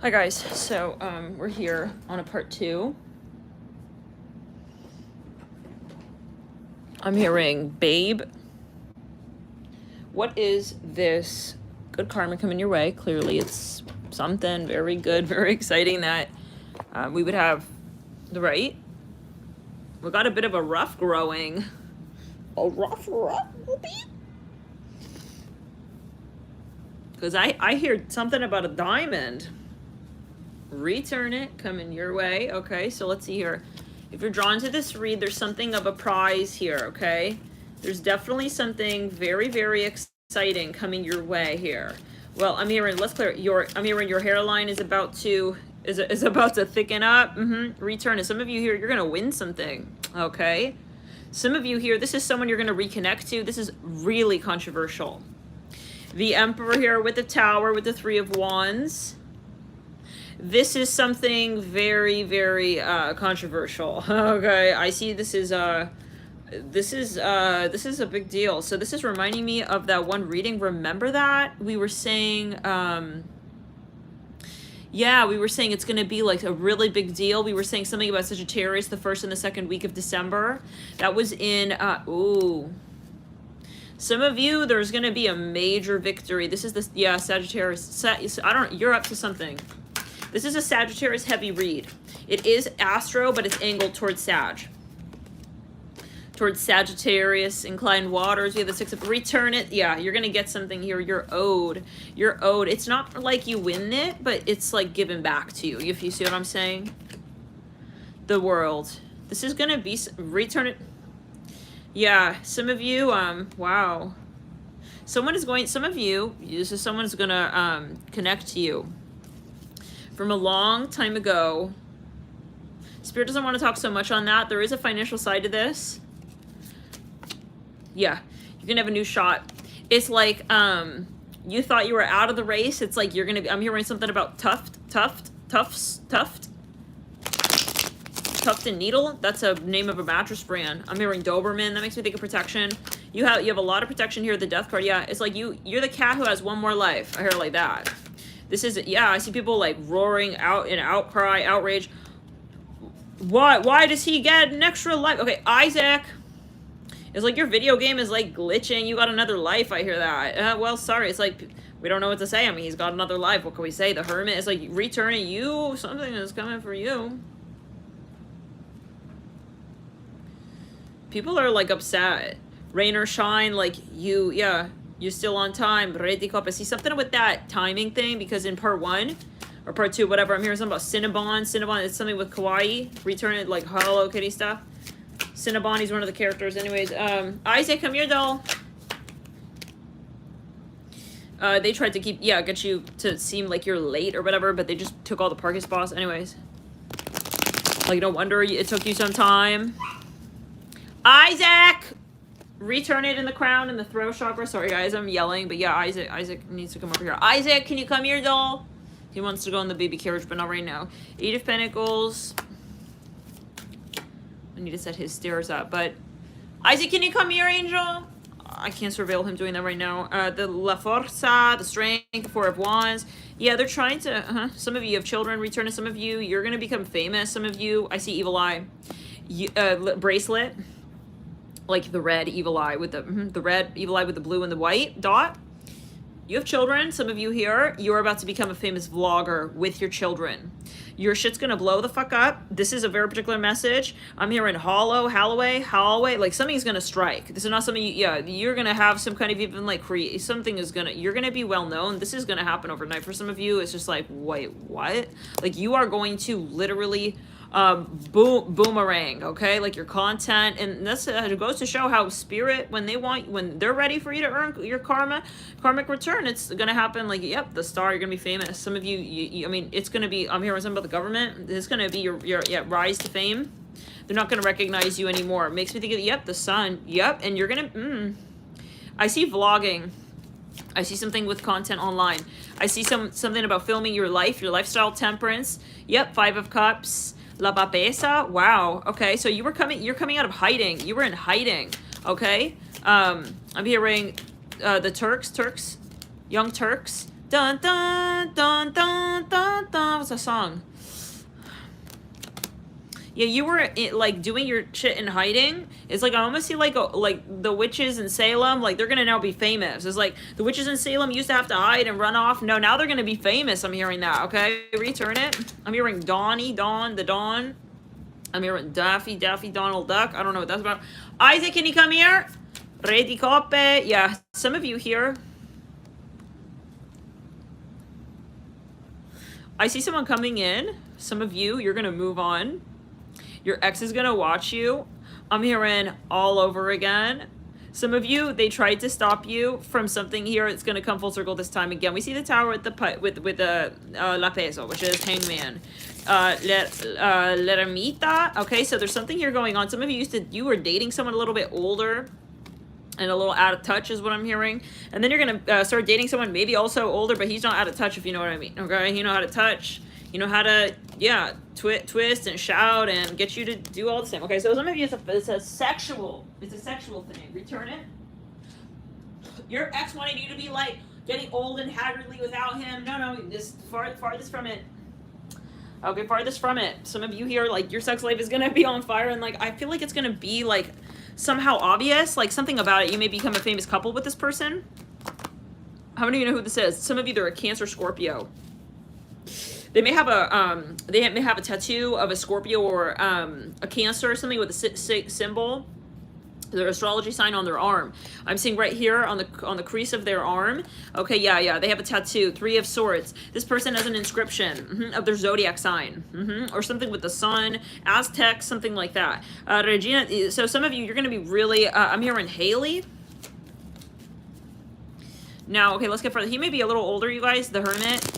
Hi guys, so we're here on a part 2. I'm hearing, babe, what is this good karma coming your way? Clearly it's something very good, very exciting that we would have the right. We got a bit of a rough growing. A rough because I hear something about a diamond. Return it coming your way. Okay, so let's see here. If you're drawn to this read, there's something of a prize here. Okay, there's definitely something very, very exciting coming your way here. Well, I'm hearing, let's clear I'm hearing your hairline is about to about to thicken up. Return it. Some of you here, you're gonna win something. Okay, some of you here, this is someone you're gonna reconnect to. This is really controversial. The Emperor here with the Tower, with the Three of Wands. This is something very, very controversial. Okay, I see this is a big deal. So this is reminding me of that one reading. Remember that we were saying yeah, we were saying it's going to be like a really big deal. We were saying something about Sagittarius the 1st and the 2nd week of December. That was in some of you, there's going to be a major victory. This is Sagittarius. You're up to something. This is a Sagittarius heavy read. It is Astro, but it's angled towards Sag. Towards Sagittarius, inclined waters. We have the 6 of return it. Yeah, you're going to get something here. You're owed. You're owed. It's not like you win it, but it's like given back to you. If you see what I'm saying. The World. This is going to be return it. Yeah, some of you, wow. Some of you, this is someone who's going to connect to you. From a long time ago. Spirit doesn't want to talk so much on that. There is a financial side to this. Yeah, you're gonna have a new shot. It's like you thought you were out of the race. It's like you're gonna be, I'm hearing something about Tuft and Needle. That's a name of a mattress brand. I'm hearing Doberman. That makes me think of protection. You have a lot of protection here. The Death card. Yeah, it's like you're the cat who has one more life. I hear it like that. This is, yeah, I see people like roaring out in outcry, outrage. Why does he get an extra life? Okay, Isaac. It's like your video game is like glitching. You got another life. I hear that. Well, sorry. It's like, we don't know what to say. I mean, he's got another life. What can we say? The Hermit is like returning you. Something is coming for you. People are like upset. Rain or shine, like you, yeah. You're still on time. I see something with that timing thing, because in part 1 or part 2, whatever, I'm hearing something about Cinnabon. Cinnabon is something with kawaii. Return it, like Hello Kitty stuff. Cinnabon, he's one of the characters. Anyways, Isaac, come here, doll. They tried to get you to seem like you're late or whatever, but they just took all the parking spots. Anyways. Like, no wonder it took you some time. Isaac! Return it in the crown and the throat chakra. Sorry, guys, I'm yelling. But yeah, Isaac needs to come over here. Isaac, can you come here, doll? He wants to go in the baby carriage, but not right now. 8 of Pentacles. I need to set his stairs up. But Isaac, can you come here, angel? I can't surveil him doing that right now. The La Forza, the Strength, the 4 of Wands. Yeah, they're trying to... Some of you have children. Return to some of you. You're going to become famous. Some of you... I see Evil Eye. Bracelet. Like the red evil eye with the red evil eye with the blue and the white dot. You have children. Some of you here, you're about to become a famous vlogger with your children. Your shit's gonna blow the fuck up. This is a very particular message. I'm hearing Holloway. Like something's gonna strike. This is not something you're gonna have some kind of even like you're gonna be well known. This is gonna happen overnight. For some of you, it's just like, wait, what? Like you are going to literally boomerang, okay, like your content, and that's it goes to show how spirit, when they're ready for you to earn your karmic return, it's gonna happen. Like, yep, the star, you're gonna be famous. Some of you I mean, it's gonna be, I'm hearing something about the government. It's gonna be your rise to fame. They're not gonna recognize you anymore. It makes me think of, yep, the sun, yep, and you're gonna I see vlogging. I see something with content online. I see something about filming your life, your lifestyle, temperance. Yep, 5 of Cups. La Babesa? Wow. Okay, so you're coming out of hiding. You were in hiding. Okay? I'm hearing the Turks, young Turks. Dun dun dun dun dun dun. that song? Yeah, you were like doing your shit in hiding. It's like I almost see like the witches in Salem, like they're gonna now be famous. It's like the witches in Salem used to have to hide and run off. No, now they're gonna be famous. I'm hearing that. Okay, return it. I'm hearing the Dawn. I'm hearing Daffy, Donald Duck. I don't know what that's about. Isaac, can you come here? Ready, coppe. Yeah, some of you here. I see someone coming in. Some of you, you're gonna move on. Your ex is gonna watch you. I'm hearing all over again. Some of you, they tried to stop you from something here. It's gonna come full circle this time again. We see the tower with the La Peso, which is Hangman. L'ermita. Okay, so there's something here going on. Some of you were dating someone a little bit older and a little out of touch is what I'm hearing. And then you're gonna start dating someone maybe also older, but he's not out of touch, if you know what I mean. Okay, you know how to touch. You know how to, yeah, twist and shout and get you to do all the same. Okay, so some of you, it's a sexual thing. Return it. Your ex wanted you to be like getting old and haggardly without him. No, just farthest from it. Okay, farthest from it. Some of you here, like your sex life is gonna be on fire, and like I feel like it's gonna be like somehow obvious, like something about it. You may become a famous couple with this person. How many of you know who this is? Some of you, they're a Cancer Scorpio. They may have a tattoo of a Scorpio or a Cancer or something with a symbol, their astrology sign on their arm. I'm seeing right here on the crease of their arm. Okay, yeah, they have a tattoo, 3 of Swords. This person has an inscription of their zodiac sign, or something with the sun, Aztec, something like that. Regina. So some of you, you're gonna be really. I'm hearing Haley. Now, okay, let's get further. He may be a little older, you guys. The Hermit.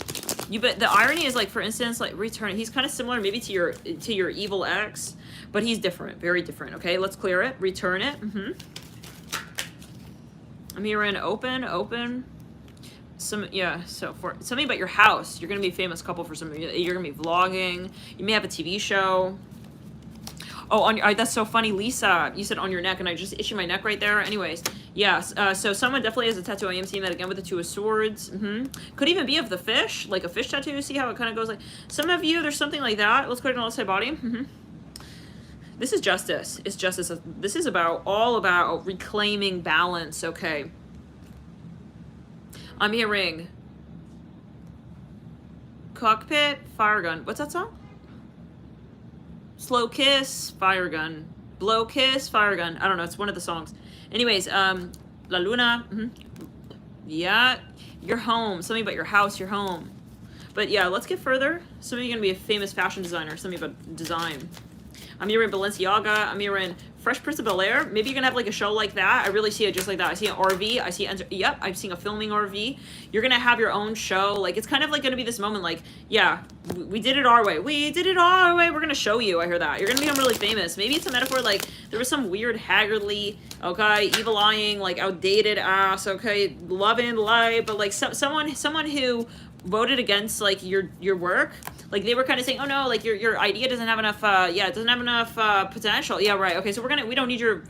But the irony is, like, for instance, like return. He's kind of similar, maybe to your evil ex, but he's different, very different. Okay, let's clear it. Return it. I'm hearing open. So for something about your house, you're gonna be a famous couple for some of you. You're gonna be vlogging. You may have a TV show. Oh, that's so funny, Lisa. You said on your neck, and I just itched my neck right there. Anyways, yes. So someone definitely has a tattoo. I am seeing that again with the 2 of Swords. Could even be of the fish, like a fish tattoo. See how it kind of goes like. Some of you, there's something like that. Let's go ahead and let's say body. This is justice. It's justice. This is all about reclaiming balance. Okay. I'm hearing cockpit, fire gun. What's that song? Slow kiss, fire gun. Blow kiss, fire gun. I don't know. It's one of the songs. Anyways, La Luna. Yeah, your home. Something about your house, your home. But yeah, let's get further. Some of you are going to be a famous fashion designer. Something about design. I'm hearing Balenciaga. I'm hearing Fresh Prince of Bel-Air. Maybe you're going to have like a show like that. I really see it just like that. I see an RV. I'm seeing a filming RV. You're going to have your own show. Like, it's kind of like going to be this moment like, yeah, we did it our way. We did it our way. We're going to show you. I hear that. You're going to become really famous. Maybe it's a metaphor like there was some weird haggardly, okay, evil-eyeing, like outdated ass, okay, loving life, but like someone who voted against like your work, like they were kind of saying, oh no, like your idea doesn't have enough it doesn't have enough potential. Yeah, right. Okay, so we don't need your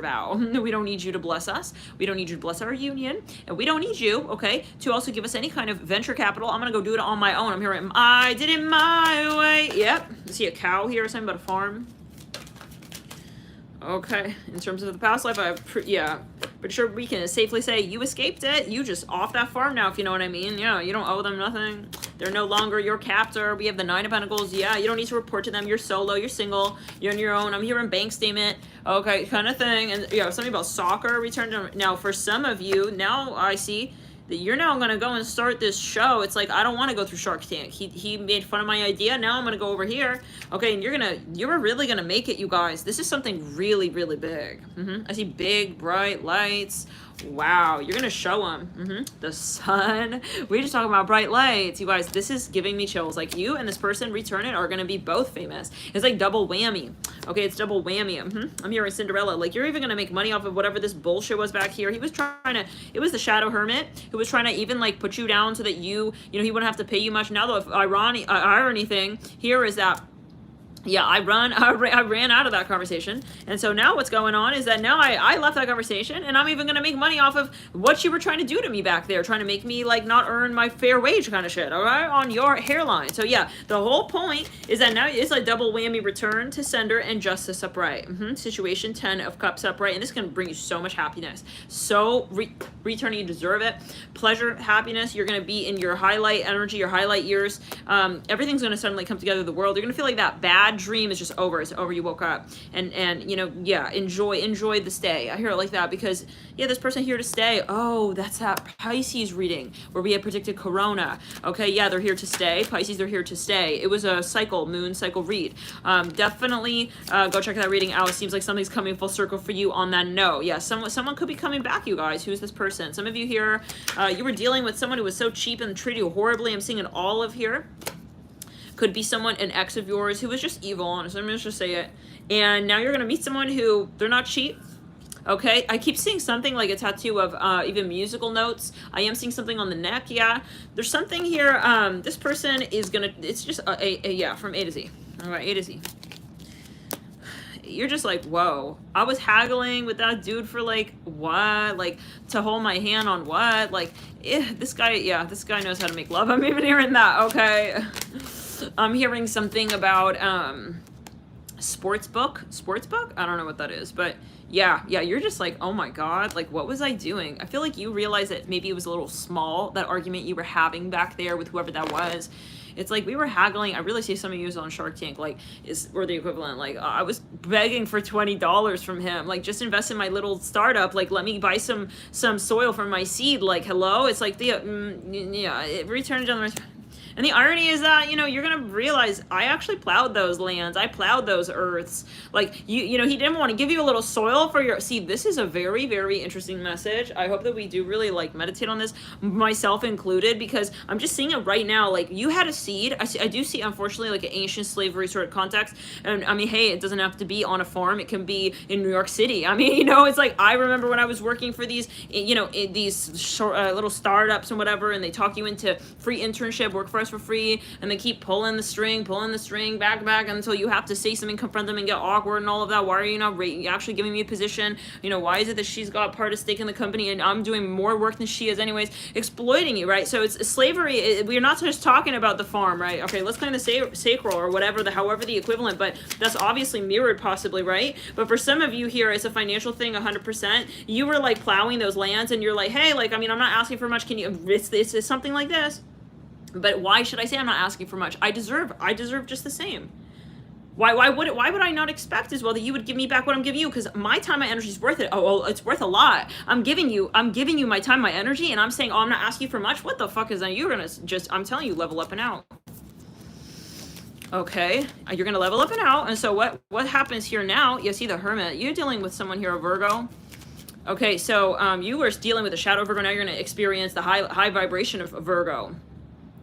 vow. We don't need you to bless us. We don't need you to bless our union, and we don't need you, okay, to also give us any kind of venture capital. I'm gonna go do it on my own. I'm hearing I did it my way. Yep. I see a cow here, something about a farm. Okay, in terms of the past life, but sure we can safely say you escaped it. You just off that farm now, if you know what I mean. Yeah, you don't owe them nothing. They're no longer your captor. We have the 9 of Pentacles. Yeah, you don't need to report to them. You're solo. You're single. You're on your own. I'm hearing bank statement. Okay, kind of thing. And yeah, something about soccer. Now, for some of you, now I see that you're now going to go and start this show. It's like, I don't want to go through Shark Tank. He made fun of my idea. Now I'm going to go over here. Okay, and you're really going to make it, you guys. This is something really, really big. I see big, bright lights. Wow, you're going to show them. The sun. We just talking about bright lights. You guys, this is giving me chills. Like, you and this person, Return It, are going to be both famous. It's like double whammy. Okay, it's double whammy. I'm hearing Cinderella. Like, you're even going to make money off of whatever this bullshit was back here. He was trying to, it was the Shadow Hermit who was trying to even, like, put you down so that he wouldn't have to pay you much. Now, the irony thing here is that yeah, I ran out of that conversation. And so now what's going on is that now I left that conversation, and I'm even going to make money off of what you were trying to do to me back there, trying to make me like not earn my fair wage kind of shit, all right, on your hairline. So yeah, the whole point is that now it's a double whammy: return to sender and justice upright. Situation 10 of cups upright, and this is going to bring you so much happiness. So returning, you deserve it. Pleasure, happiness, you're going to be in your highlight energy, your highlight years. Everything's going to suddenly come together in the world. You're going to feel like that bad dream is just over. It's over. You woke up, and you know, yeah, enjoy the stay. I hear it like that because yeah, this person here to stay. Oh, that's that Pisces reading where we had predicted Corona. Okay, yeah, they're here to stay. Pisces, they're here to stay. It was a moon cycle read. Definitely go check that reading out. It seems like something's coming full circle for you on that note. Yeah, someone could be coming back, you guys. Who's this person? Some of you here, you were dealing with someone who was so cheap and treated you horribly. I'm seeing an olive here. Could be someone, an ex of yours, who was just evil, honestly. I'm going to just say it. And now you're going to meet someone who, they're not cheap. Okay, I keep seeing something like a tattoo of even musical notes. I am seeing something on the neck, yeah. There's something here, this person is going to, it's just, yeah, from A to Z. All right, A to Z. You're just like, whoa, I was haggling with that dude for like, what? Like, to hold my hand on what? Like, this guy, yeah, this guy knows how to make love. I'm even hearing that, okay. I'm hearing something about sports book. I don't know what that is, but yeah, you're just like, oh my god, like what was I doing? I feel like you realize that maybe it was a little small, that argument you were having back there with whoever that was. It's like we were haggling. I really see some of you on Shark Tank, like, or the equivalent. Like, I was begging for $20 from him. Like, just invest in my little startup. Like, let me buy some soil from my seed. Like, hello? It's like, yeah, return on the... And the irony is that, you know, you're going to realize I actually plowed those lands. I plowed those earths. Like, you know, he didn't want to give you a little soil for your... See, this is a very, very interesting message. I hope that we do really, like, meditate on this, myself included, because I'm just seeing it right now. Like, you had a seed. I do see, unfortunately, like, an ancient slavery sort of context. And, I mean, hey, it doesn't have to be on a farm. It can be in New York City. I mean, you know, it's like, I remember when I was working for these, you know, these short, little startups and whatever, and they talk you into free internship, work for us for free, and they keep pulling the string back until you have to say something, confront them, and get awkward and all of that. Why are you not actually giving me a position? You know, why is it that she's got part of stake in the company and I'm doing more work than she is anyways? Exploiting you, right? So it's slavery. We're not just talking about the farm, right? Okay, let's claim the sacral or whatever, however the equivalent, but that's obviously mirrored possibly, right? But for some of you here, it's a financial thing 100%. You were like plowing those lands and you're like, hey, like, I mean, I'm not asking for much. Can you, it's something like this. But why should I say I'm not asking for much? I deserve just the same. Why would I not expect as well that you would give me back what I'm giving you? Because my time, my energy is worth it. Oh, it's worth a lot. I'm giving you my time, my energy, and I'm saying, oh, I'm not asking for much. What the fuck is that? You're gonna just, I'm telling you, level up and out. Okay, you're gonna level up and out. And so what happens here now? You see the Hermit. You're dealing with someone here, a Virgo. Okay, so you were dealing with a shadow Virgo. Now you're gonna experience the high vibration of Virgo,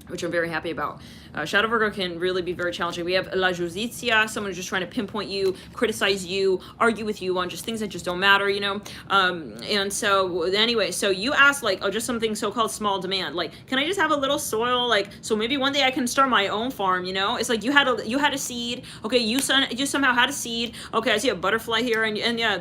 which I'm very happy about. Shadow Virgo can really be very challenging. We have La Justicia, someone who's just trying to pinpoint you, criticize you, argue with you on just things that just don't matter, you know? And so, anyway, so you asked, like, oh, just something so-called small demand. Like, can I just have a little soil? Like, so maybe one day I can start my own farm, you know? It's like you had a seed. Okay, you somehow had a seed. Okay, I see a butterfly here, and yeah,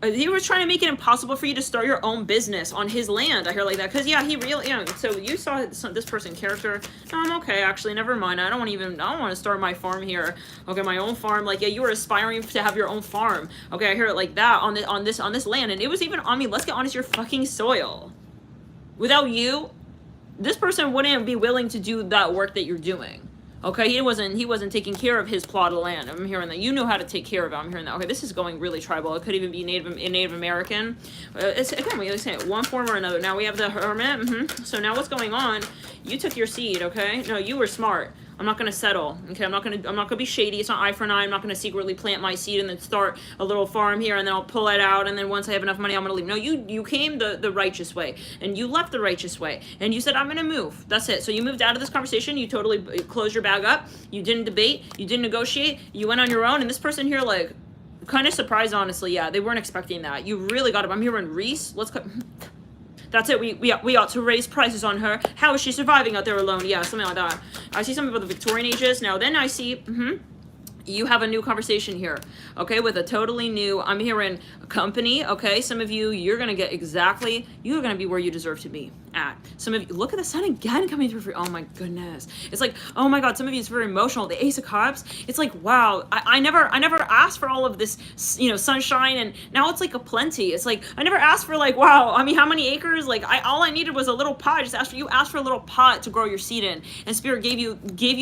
he was trying to make it impossible for you to start your own business on his land. I hear like that, because, yeah, he really, yeah, so you saw this person character. No, I'm okay, actually, never mind. I don't want to start my farm here. Okay, my own farm. Like, yeah, you were aspiring to have your own farm. Okay, I hear it like that on this land, and it was even, I mean, let's get honest, your fucking soil. Without you, this person wouldn't be willing to do that work that you're doing. Okay, he wasn't taking care of his plot of land. I'm hearing that. You know how to take care of it. I'm hearing that. Okay, this is going really tribal. It could even be Native American. It's, again, we say it, one form or another. Now we have the Hermit. So now what's going on? You took your seed, okay? No, you were smart. I'm not gonna settle. Okay, I'm not gonna be shady. It's not eye for an eye. I'm not gonna secretly plant my seed and then start a little farm here and then I'll pull it out and then once I have enough money I'm gonna leave. No, you came the righteous way and you left the righteous way and you said I'm gonna move. That's it. So you moved out of this conversation. You totally closed your bag up. You didn't debate. You didn't negotiate. You went on your own. And this person here, like, kind of surprised, honestly. Yeah, they weren't expecting that. You really got it. I'm hearing Reese. Let's go. That's it. We ought to raise prices on her. How is she surviving out there alone? Yeah, something like that. I see some people of the Victorian ages. Now then I see, You have a new conversation here, okay, with a totally new, I'm hearing a company, okay? Some of you, you're going to get exactly, you're going to be where you deserve to be at. Some of you, look at the sun again coming through for, oh my goodness. It's like, oh my God, some of you, it's very emotional. The Ace of Cups, it's like, wow, I never asked for all of this, you know, sunshine, and now it's like a plenty. It's like, I never asked for like, wow, I mean, how many acres? Like, all I needed was a little pot. I just asked for, you asked for a little pot to grow your seed in, and Spirit gave you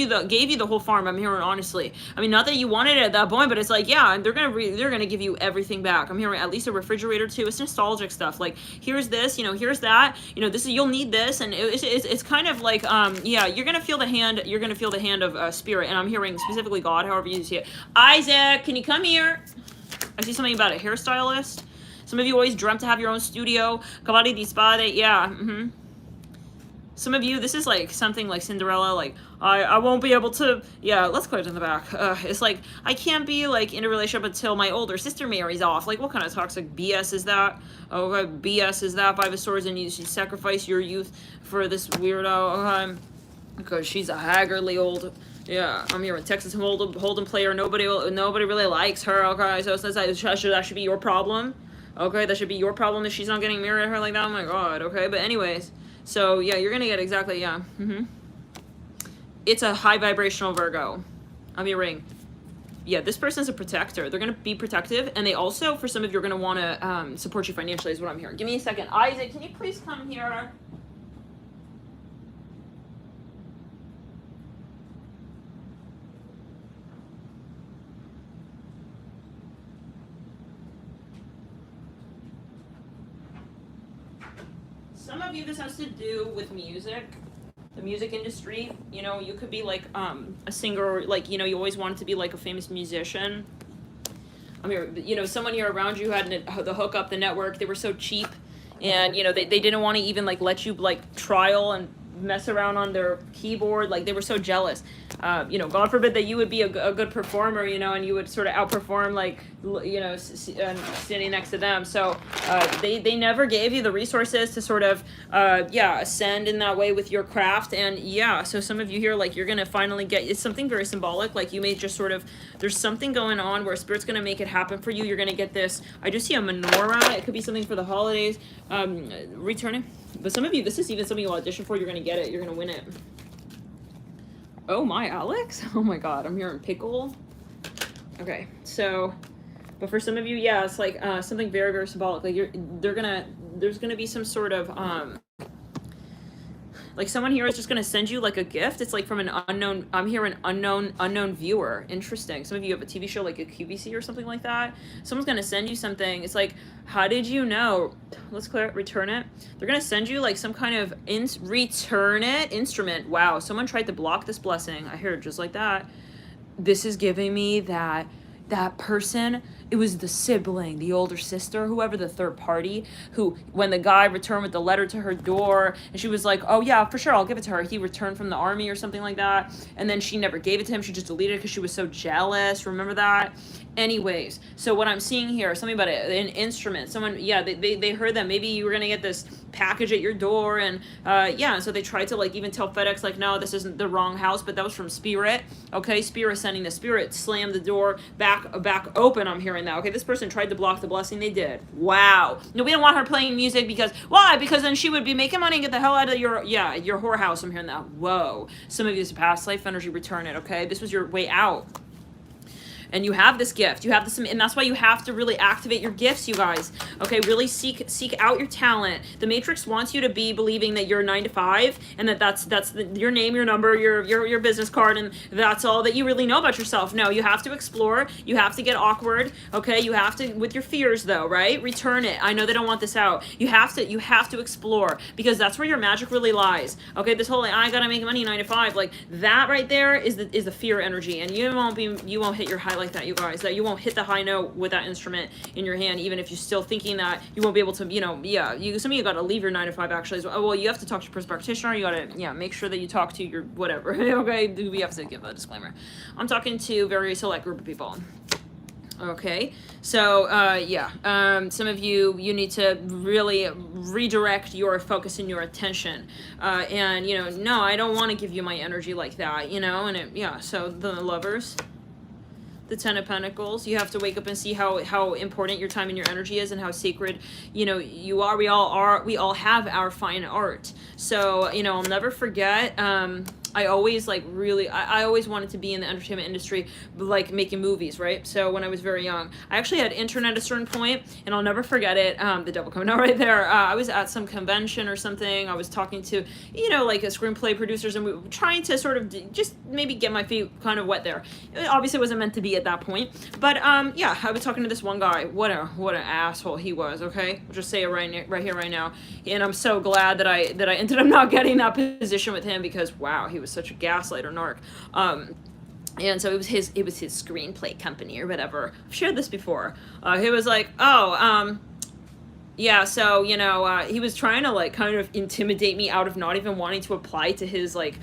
the whole farm. I'm hearing honestly. I mean, not that you wanted it at that point, but it's like, yeah, they're gonna give you everything back. I'm hearing at least a refrigerator too. It's nostalgic stuff. Like, here's this, you know, here's that, you know, this is, you'll need this, and it's kind of like, yeah, you're gonna feel the hand. You're gonna feel the hand of Spirit, and I'm hearing specifically God, however you see it. Isaac, can you come here? I see something about a hairstylist. Some of you always dreamt to have your own studio. Cavalli di Spade, yeah. Some of you, this is like something like Cinderella, like, I won't be able to, yeah, let's clear it in the back. It's like, I can't be like in a relationship until my older sister marries off. Like, what kind of toxic BS is that? Oh, BS is that? Five of Swords, and you should sacrifice your youth for this weirdo, because she's a haggardly old, yeah, I'm here in Texas Hold'em player. Nobody really likes her, okay? So that should be your problem, okay? That should be your problem if she's not getting married to her like that. Oh my God, okay? But anyways, so yeah, you're gonna get exactly, yeah. It's a high vibrational Virgo. I'm hearing, yeah, this person's a protector. They're gonna be protective, and they also, for some of you, are gonna want to support you financially, is what I'm hearing. Give me a second. Isaac, can you please come here? Some of you, this has to do with music, the music industry. You know, you could be like a singer, like, you know, you always wanted to be like a famous musician. I mean, you know, someone here around you had the hookup, the network. They were so cheap, and you know, they didn't want to even like let you like trial and mess around on their keyboard. Like, they were so jealous. You know, God forbid that you would be a good performer, you know, and you would sort of outperform, like, you know, standing next to them. So they never gave you the resources to sort of, yeah, ascend in that way with your craft. And yeah, so some of you here, like, you're going to finally get, it's something very symbolic. Like, you may just sort of, there's something going on where Spirit's going to make it happen for you. You're going to get this. I just see a menorah. It could be something for the holidays. Returning. But some of you, this is even something you audition for. You're going to get it. You're going to win it. Oh my, Alex? Oh my God, I'm hearing pickle. Okay, so, but for some of you, yeah, it's like something very, very symbolic. Like, there's gonna be some sort of like, someone here is just gonna send you like a gift. It's like from an unknown, I'm hearing unknown viewer. Interesting. Some of you have a TV show like a QVC or something like that. Someone's gonna send you something. It's like, how did you know? Let's return it. They're gonna send you like some kind of return it instrument. Wow, someone tried to block this blessing. I heard it just like that. This is giving me that person, it was the sibling, the older sister, whoever, the third party, who, when the guy returned with the letter to her door, and she was like, oh yeah, for sure, I'll give it to her. He returned from the army or something like that, and then she never gave it to him. She just deleted it because she was so jealous. Remember that? Anyways, so what I'm seeing here, something about an instrument. Someone, yeah, they heard that maybe you were gonna get this package at your door, and yeah, so they tried to like even tell FedEx like, no, this isn't the wrong house, but that was from Spirit. Okay, Spirit sending the Spirit, slammed the door back open. I'm hearing that. Okay, this person tried to block the blessing. They did. Wow. No, we don't want her playing music because why? Because then she would be making money and get the hell out of your whorehouse. I'm hearing that. Whoa. Some of you, this past life energy, return it. Okay, this was your way out. And you have this gift, you have this, and that's why you have to really activate your gifts, you guys. Okay, really seek out your talent. The Matrix wants you to be believing that you're 9 to 5, and that's your name, your number, your business card, and that's all that you really know about yourself. No, you have to explore. You have to get awkward. Okay, you have to, with your fears though, right? Return it. I know they don't want this out. You have to explore, because that's where your magic really lies. Okay, this whole like, I gotta make money 9 to 5, like that right there is the fear energy, and you won't hit your high like that, you guys, that you won't hit the high note with that instrument in your hand, even if you're still thinking that you won't be able to, you know, yeah, some of you got to leave your 9 to 5 actually. Well, you have to talk to your practitioner. You got to, yeah, make sure that you talk to your whatever. Okay, we have to give a disclaimer. I'm talking to a very select group of people. Okay, so yeah, some of you need to really redirect your focus and your attention, and you know, no, I don't want to give you my energy like that, you know, and yeah, so the Lovers. the Ten of Pentacles. You have to wake up and see how important your time and your energy is, and how sacred, you know, you are. We all have our fine art. So, you know, I'll never forget, I always like really, I always wanted to be in the entertainment industry, like making movies, right? So when I was very young, I actually had internet at a certain point, and I'll never forget it. The devil coming out right there. I was at some convention or something. I was talking to, you know, like a screenplay producers, and we were trying to sort of just maybe get my feet kind of wet there. It obviously wasn't meant to be at that point, but yeah, I was talking to this one guy. What an asshole he was. Okay, I'll just say it right here, right now. And I'm so glad that I ended up not getting that position with him, because wow, he was such a gaslighter narc. And so it was his screenplay company or whatever. I've shared this before. He was like, oh, yeah, so, you know, he was trying to like kind of intimidate me out of not even wanting to apply to his like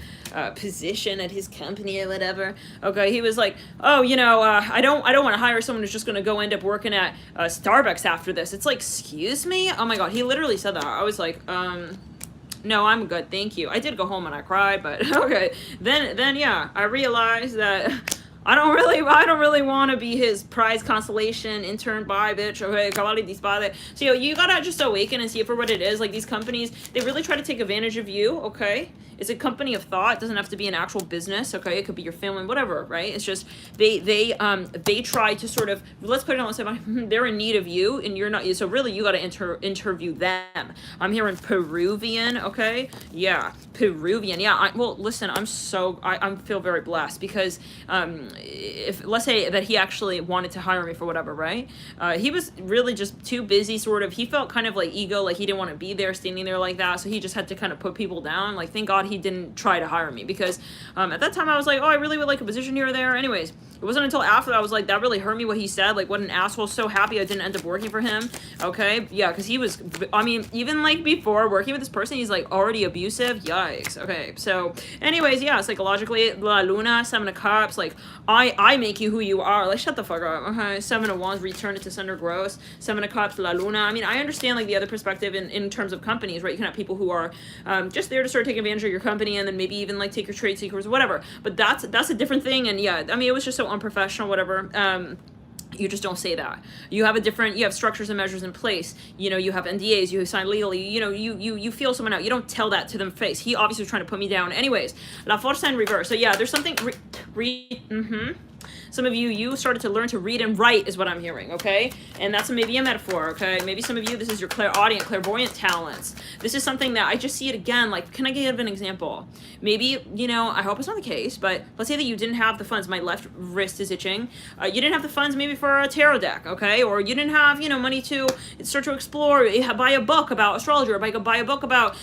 position at his company or whatever. Okay, he was like, oh, you know, I don't want to hire someone who's just going to go end up working at Starbucks after this. It's like, excuse me? Oh my God, he literally said that. I was like, no, I'm good, thank you. I did go home and I cried, but okay. Then yeah, I realized that I don't really want to be his prize constellation intern. Bye, bitch. Okay, cavalli di spade. So you gotta just awaken and see it for what it is. Like, these companies, they really try to take advantage of you. Okay, it's a company of thought. It doesn't have to be an actual business. Okay, it could be your family, whatever. Right? It's just they try to sort of, let's put it on the side. They're in need of you, and you're not. So really, you gotta interview them. I'm hearing Peruvian. Okay, yeah, Peruvian. Yeah. Well, listen, I feel very blessed, because if let's say that he actually wanted to hire me for whatever, right? He was really just too busy, sort of. He felt kind of like ego, like he didn't want to be there, standing there like that. So he just had to kind of put people down. Like, thank God he didn't try to hire me, because at that time I was like, oh, I really would like a position here or there. Anyways, it wasn't until after that I was like, that really hurt me what he said. Like, what an asshole. So happy I didn't end up working for him. Okay, yeah, because he was, I mean, even like before working with this person, he's like already abusive. Yikes. Okay, so anyways, yeah, psychologically, La Luna, Seven of Cups, like, I make you who you are. Like, shut the fuck up. Okay, Seven of Wands, return it to sender, gross. Seven of Cups, La Luna. I mean, I understand like the other perspective in terms of companies, right? You can have people who are just there to sort of take advantage of your company, and then maybe even like take your trade secrets, whatever. But that's a different thing. And yeah, I mean, it was just so unprofessional, whatever. You just don't say that. You have structures and measures in place. You know, you have NDAs, you sign legally, you know, you feel someone out. You don't tell that to them face. He obviously was trying to put me down. Anyways, La Forza in reverse. So yeah, there's something, Some of you started to learn to read and write is what I'm hearing, okay? And that's maybe a metaphor, okay? Maybe some of you, this is your clairvoyant talents. This is something that I just see it again. Like, can I give an example? Maybe, you know, I hope it's not the case, but let's say that you didn't have the funds. My left wrist is itching. You didn't have the funds maybe for a tarot deck, okay? Or you didn't have, you know, money to start to explore, buy a book about astrology, or buy a book about,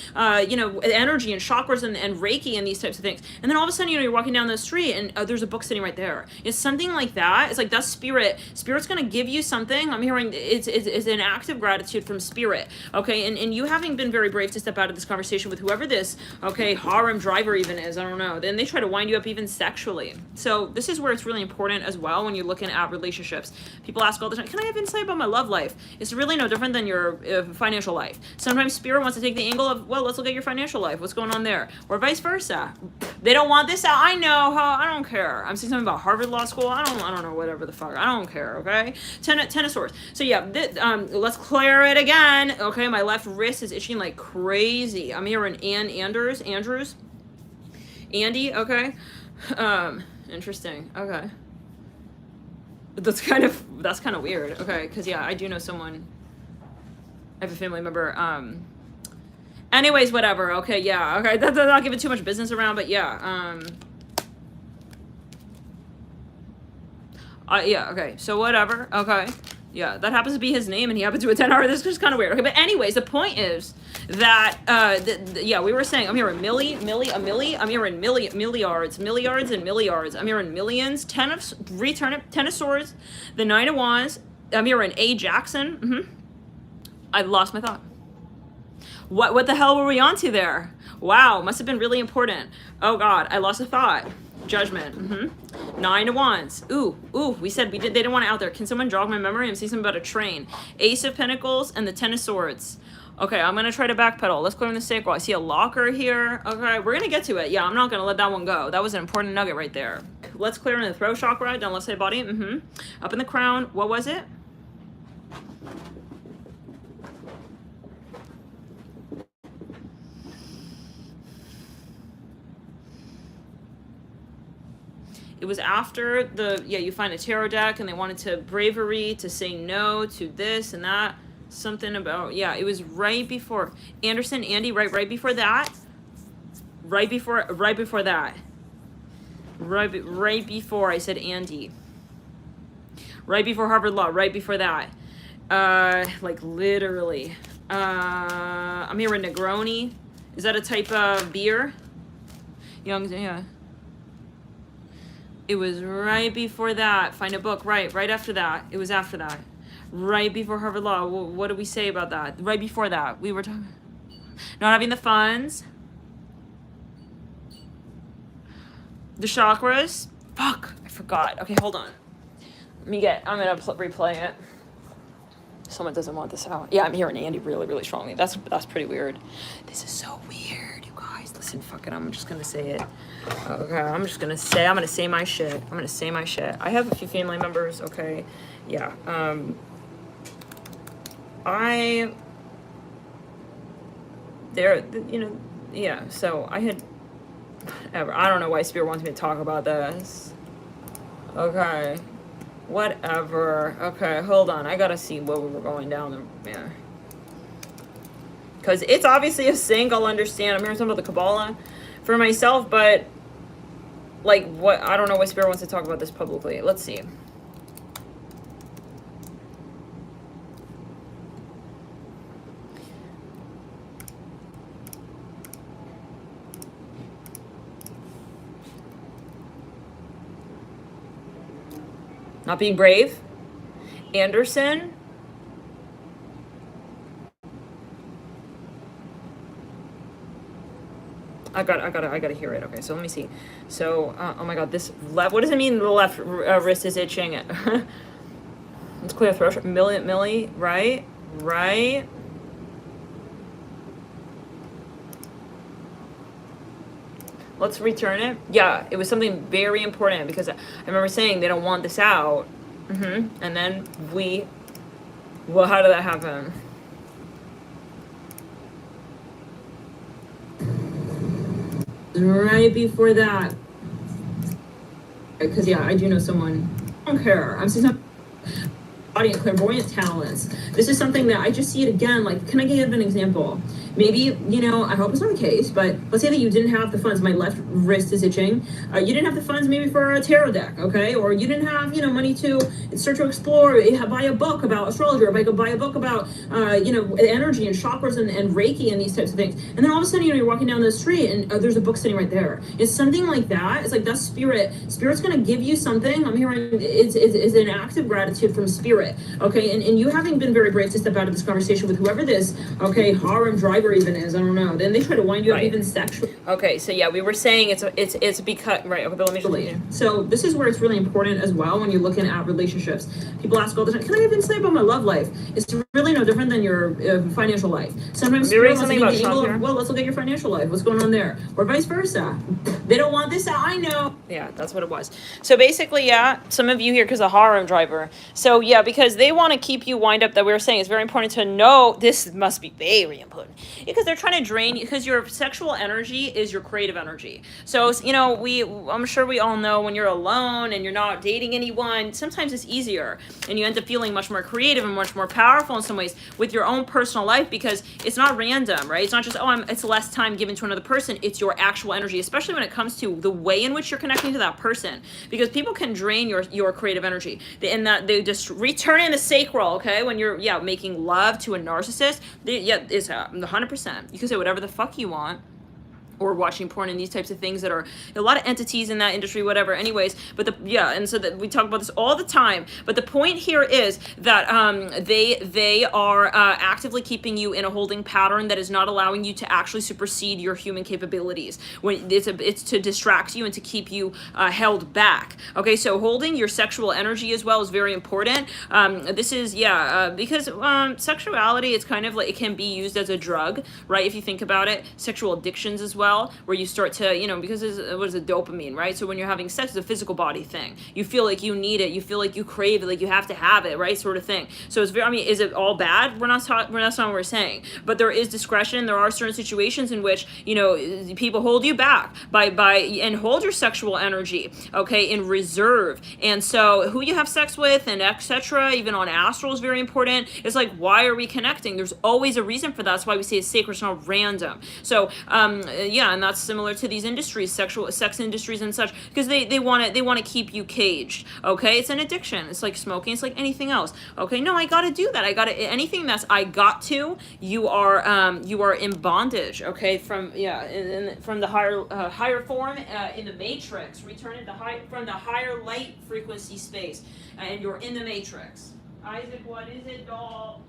you know, energy and chakras and Reiki and these types of things. And then all of a sudden, you know, you're walking down the street and there's a book sitting right there. It's something like that. It's like, that's spirit. Spirit's going to give you something. I'm hearing it's an act of gratitude from spirit, okay? And you having been very brave to step out of this conversation with whoever this, okay, harem driver even is, I don't know. Then they try to wind you up even sexually. So this is where it's really important as well when you're looking at relationships. People ask all the time, can I have insight about my love life? It's really no different than your financial life. Sometimes spirit wants to take the angle of, well, let's look at your financial life. What's going on there? Or vice versa. They don't want this out. I know. I don't care. I'm seeing something about Harvard Law School. I don't know, whatever the fuck. I don't care, okay? Ten of Swords. So yeah, let's clear it again. Okay, my left wrist is itching like crazy. I'm hearing Andrews. Andy, okay? Interesting. Okay. That's kind of weird. Okay, because yeah, I do know someone. I have a family member. Anyways, whatever. Okay, yeah. Okay, that's not giving too much business around, but yeah. Yeah, okay, so whatever, okay. Yeah, that happens to be his name, and he happens to attend our, this is just kind of weird. Okay, but anyways, the point is that, yeah, we were saying, I'm hearing I'm hearing milliards and milliards. I'm hearing millions, Ten of Swords, the Nine of Wands. I'm hearing A. Jackson. I lost my thought. What the hell were we on to there? Wow, must have been really important. Oh God, I lost a thought. Judgment. Nine of Wands. Ooh, we said they didn't want it out there. Can someone jog my memory? I'm seeing something about a train. Ace of Pentacles and the Ten of Swords. Okay, I'm gonna try to backpedal. Let's go in the sacral. I see a locker here. Okay, we're gonna get to it. Yeah, I'm not gonna let that one go. That was an important nugget right there. Let's clear in the throat chakra, down left side body. Up in the crown. What was it? It was after the, yeah, you find a tarot deck and they wanted to bravery, to say no to this and that. Something about, yeah, it was right before Anderson, Andy, right before that. Right before that. Right before I said Andy. Right before Harvard Law, right before that. Like literally. I'm hearing Negroni. Is that a type of beer? Young's, yeah. It was right before that. Find a book, right after that. It was after that. Right before Harvard Law. What do we say about that? Right before that. We were talking not having the funds. The chakras. Fuck, I forgot. Okay, hold on. I'm gonna replay it. Someone doesn't want this out. Yeah, I'm hearing Andy really strongly. That's pretty weird. This is so weird, you guys. Listen, fuck it, I'm just gonna say it. Okay, I'm gonna say my shit. I have a few family members, okay? Yeah, yeah, so I had, whatever. I don't know why Spirit wants me to talk about this. Okay. Whatever. Okay, hold on. I gotta see what we were going down there. Because it's obviously a sync, I'll understand. I'm hearing something about the Kabbalah for myself, but like what, I don't know why Spirit wants to talk about this publicly. Let's see. Not being brave. Anderson. I gotta hear it. Okay, so let me see. So, oh my God, this left. What does it mean? The left wrist is itching. Let's clear throat. Millie, right. Let's return it. Yeah, it was something very important because I remember saying they don't want this out. And then well, how did that happen? Right before that. Because, yeah, I do know someone. I don't care. I'm just not body and clairvoyant talents. This is something that I just see it again. Like, can I give an example? Maybe, I hope it's not the case, but let's say that you didn't have the funds. My left wrist is itching. You didn't have the funds maybe for a tarot deck, okay? Or you didn't have, money to start to explore, buy a book about astrology, or buy a book about, energy and chakras and Reiki and these types of things. And then all of a sudden, you're walking down the street and there's a book sitting right there. It's something like that. It's like that's spirit. Spirit's going to give you something. I'm hearing it's an act of gratitude from spirit, okay? And you having been very brave to step out of this conversation with whoever this, okay, harem driver even is, I don't know. Then they try to wind you up even sexually. Okay, so yeah, we were saying it's because right. Okay, but let me just. So this is where it's really important as well when you're looking at relationships. People ask all the time, "Can I have insight about my love life?" It's really no different than your financial life. Sometimes people something about well, let's look at your financial life. What's going on there, or vice versa. They don't want this. I know. Yeah, that's what it was. So basically, yeah, some of you here because a harem driver. So yeah, because they want to keep you wind up. That we were saying it's very important to know. This must be very important. Because they're trying to drain you, because your sexual energy is your creative energy. So, I'm sure we all know when you're alone and you're not dating anyone, sometimes it's easier and you end up feeling much more creative and much more powerful in some ways with your own personal life because it's not random, right? It's not just, it's less time given to another person. It's your actual energy, especially when it comes to the way in which you're connecting to that person, because people can drain your creative energy in that they just return in the sacral, okay? When you're, making love to a narcissist, it's 100%. You can say whatever the fuck you want. or watching porn and these types of things that are a lot of entities in that industry, whatever. Anyways, but and so that we talk about this all the time. But the point here is that they are actively keeping you in a holding pattern that is not allowing you to actually supersede your human capabilities. When it's to distract you and to keep you held back. Okay, so holding your sexual energy as well is very important. This is because sexuality, it's kind of like, it can be used as a drug, right? If you think about it, sexual addictions as well, where you start to, because what is it, dopamine, right? So when you're having sex, it's a physical body thing. You feel like you need it, you feel like you crave it, like you have to have it, right? Sort of thing. So it's very, is it all bad? That's not what we're saying. But there is discretion. There are certain situations in which, people hold you back and hold your sexual energy, okay, in reserve. And so who you have sex with and etc., even on astral, is very important. It's like, why are we connecting? There's always a reason for that. That's why we say it's sacred, it's not random. So and that's similar to these industries, sex industries and such, because they want to keep you caged. Okay, it's an addiction. It's like smoking. It's like anything else. Okay, no, I got to do that. Anything that's you are in bondage. Okay, from the higher form in the matrix. Return it from the higher light frequency space, and you're in the matrix. Isaac, what is it, doll?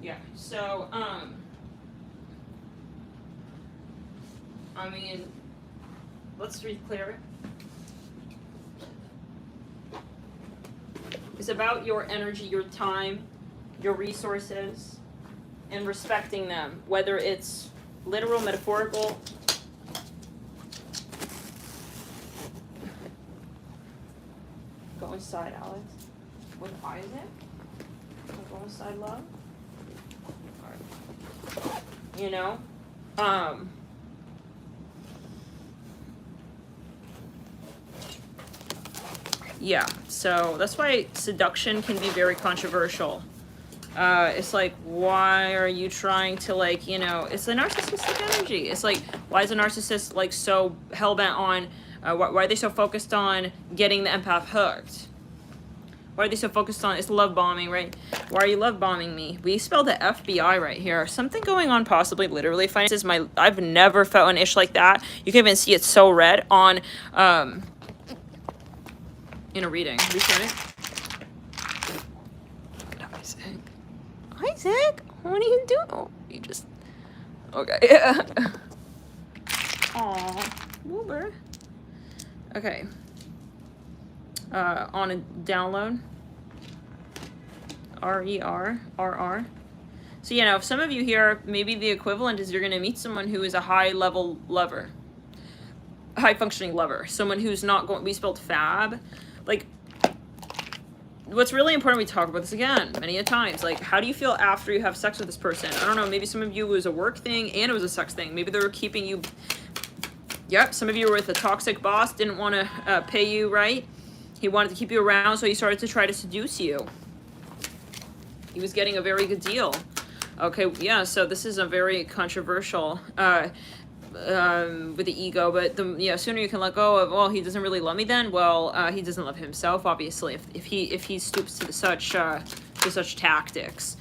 Yeah, so, let's re-clear it. It's about your energy, your time, your resources, and respecting them, whether it's literal, metaphorical. Go inside, Alex. What high is it? Go inside, love. So that's why seduction can be very controversial. It's like, why are you trying to, it's a narcissistic energy. It's like, why is a narcissist so hell-bent on, why are they so focused on getting the empath hooked? Why are they so focused on, it's love bombing, right? Why are you love bombing me? We spelled the FBI right here. Something going on, possibly literally. Finances, I've never felt an ish like that. You can even see it so red on, in a reading. Return it. Isaac, what are you doing? Oh, you just, okay. Aw, Wilbur. Okay. On a download. RER. So, if some of you here, maybe the equivalent is you're going to meet someone who is a high-level lover. High-functioning lover. Someone who's not going, we spelled fab. What's really important, we talk about this again many a times, how do you feel after you have sex with this person? I don't know, maybe some of you, it was a work thing and it was a sex thing. Maybe they were keeping you, some of you were with a toxic boss, didn't want to pay you, right? He wanted to keep you around, so he started to try to seduce you. He was getting a very good deal. Okay, so this is a very controversial with the ego, but the sooner you can let go of, well, he doesn't really love me then, well, he doesn't love himself, obviously, if he stoops to such tactics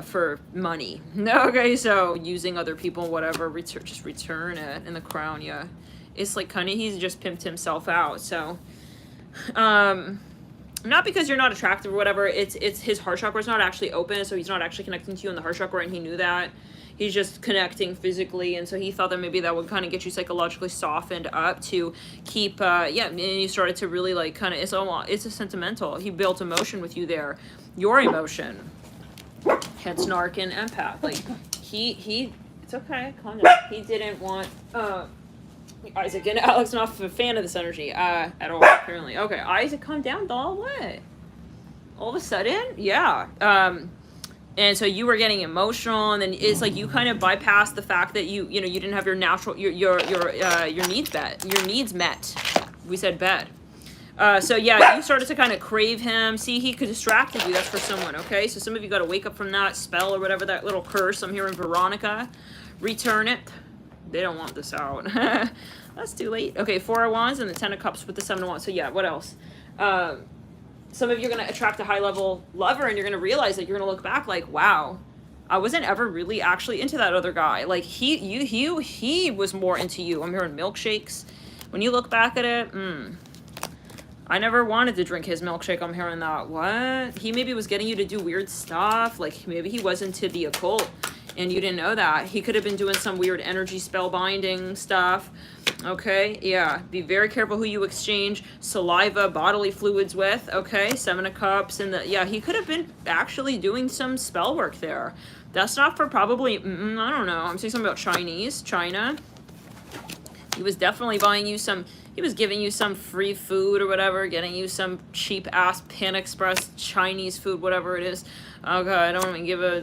for money. Okay, so using other people, whatever, just return it in the crown. It's like kind of, he's just pimped himself out. So not because you're not attractive or whatever, it's his heart chakra is not actually open, so he's not actually connecting to you in the heart chakra, and he knew that. He's just connecting physically, and so he thought that maybe that would kind of get you psychologically softened up to keep, and you started to really it's a sentimental. He built emotion with you there, your emotion. Hence narc and empath. It's okay, calm down. He didn't want, Isaac and Alex not a fan of this energy, at all, apparently. Okay, Isaac, calm down, doll, what? All of a sudden? Yeah, And so you were getting emotional, and then it's like you kind of bypassed the fact that you didn't have your natural your needs met. We said bed. So yeah, you started to kind of crave him. See, he could distracted you. That's for someone, okay? So some of you got to wake up from that spell or whatever, that little curse. I'm hearing Veronica. Return it. They don't want this out. That's too late. Okay, 4 of Wands and the 10 of Cups with the 7 of Wands. So yeah, what else? Some of you are going to attract a high-level lover, and you're going to realize that you're going to look back like, wow, I wasn't ever really actually into that other guy. Like, he was more into you. I'm hearing milkshakes. When you look back at it, I never wanted to drink his milkshake. I'm hearing that. What? He maybe was getting you to do weird stuff. Like, maybe he was into the occult, and you didn't know that. He could have been doing some weird energy spell binding stuff. Okay, yeah. Be very careful who you exchange saliva, bodily fluids with. Okay, 7 of Cups. And yeah, he could have been actually doing some spell work there. That's not for probably, I don't know. I'm saying something about China. He was definitely buying you some, he was giving you some free food or whatever, getting you some cheap-ass Pan Express Chinese food, whatever it is. Okay, I don't even give a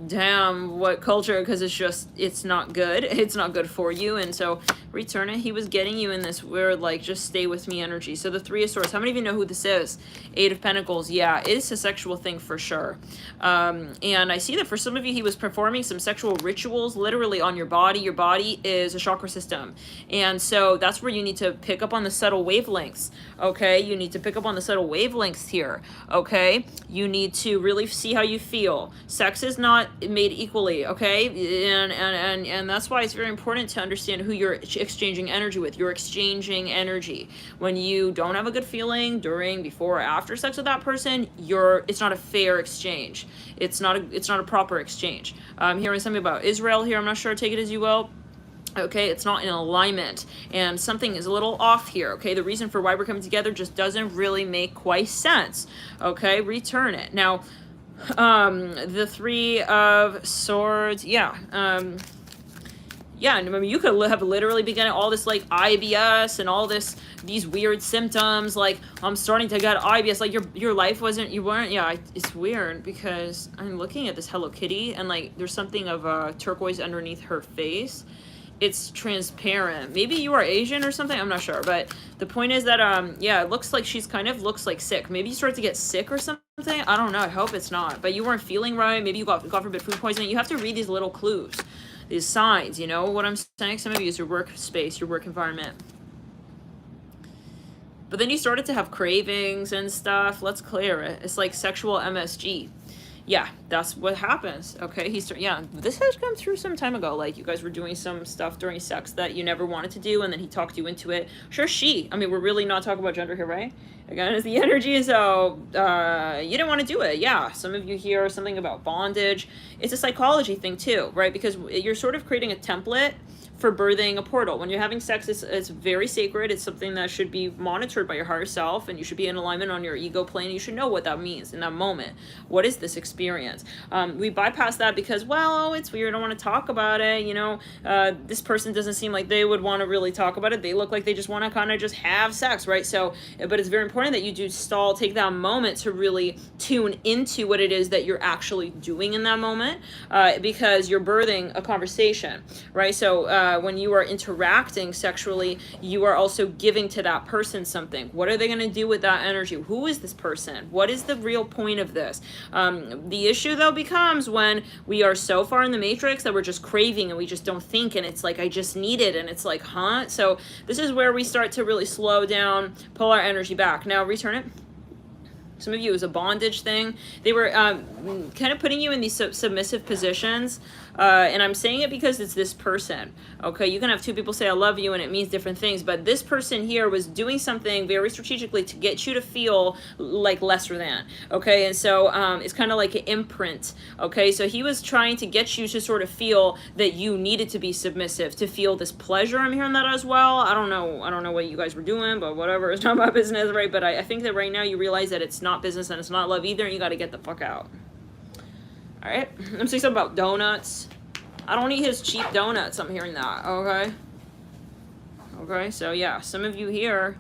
damn what culture, because it's not good. It's not good for you. And so return it. He was getting you in this weird, like, just stay with me energy. So the 3 of Swords, how many of you know who this is? 8 of Pentacles. Yeah, it's a sexual thing for sure. And I see that for some of you, he was performing some sexual rituals literally on your body. Your body is a chakra system, and so that's where you need to pick up on the subtle wavelengths. Okay, you need to pick up on the subtle wavelengths here. Okay, you need to really see how you feel. Sex is not made equally. Okay, and that's why it's very important to understand who you're exchanging energy with. You're exchanging energy when you don't have a good feeling during, before, or after sex with that person. It's not a fair exchange. It's not a proper exchange. I'm hearing something about Israel here. I'm not sure. Take it as you will. Okay, it's not in alignment, and something is a little off here. Okay, the reason for why we're coming together just doesn't really make quite sense. Okay, return it. Now, the 3 of Swords, yeah, I mean, you could have literally begun all this, like, IBS and all these weird symptoms, like, I'm starting to get IBS, like, your life weren't, yeah, it's weird, because I'm looking at this Hello Kitty, and, like, there's something of turquoise underneath her face. It's transparent. Maybe you are Asian or something, I'm not sure, but the point is that, yeah, it looks like she's kind of looks like sick. Maybe you started to get sick or something, I don't know, I hope it's not, but you weren't feeling right, maybe you got, God forbid, food poisoning. You have to read these little clues, these signs, you know what I'm saying? Some of you is your work space, your work environment. But then you started to have cravings and stuff. Let's clear it. It's like sexual MSG. Yeah, that's what happens. Okay, yeah, this has come through some time ago. Like, you guys were doing some stuff during sex that you never wanted to do, and then he talked you into it. Sure, I mean, we're really not talking about gender here, right? Again, it's the energy, so you didn't want to do it. Yeah, some of you hear something about bondage. It's a psychology thing too, right? Because you're sort of creating a template for birthing a portal. When you're having sex, it's very sacred. It's something that should be monitored by your higher self, and you should be in alignment on your ego plane. You should know what that means in that moment. What is this experience? We bypass that because, well, it's weird, I don't want to talk about it, you know, this person doesn't seem like they would want to really talk about it. They look like they just want to kind of just have sex, right? So, but it's very important that you do take that moment to really tune into what it is that you're actually doing in that moment, because you're birthing a conversation, right? So, when you are interacting sexually, you are also giving to that person something. What are they going to do with that energy? Who is this person? What is the real point of this? The issue, though, becomes when we are so far in the matrix that we're just craving and we just don't think, and it's like, I just need it, and it's like, huh? So this is where we start to really slow down, pull our energy back. Now, return it. Some of you, it was a bondage thing. They were kind of putting you in these submissive positions. And I'm saying it because it's this person. Okay, you can have two people say I love you and it means different things, but this person here was doing something very strategically to get you to feel like lesser than. Okay, and so it's kind of like an imprint. Okay, so he was trying to get you to sort of feel that you needed to be submissive, to feel this pleasure. I'm hearing that as well. I don't know what you guys were doing, but whatever, it's not my business, right? But I think that right now you realize that it's not business and it's not love either, and you got to get the fuck out. All right, I'm saying something about donuts. I don't eat his cheap donuts. I'm hearing that. Okay. Okay, so yeah, some of you here,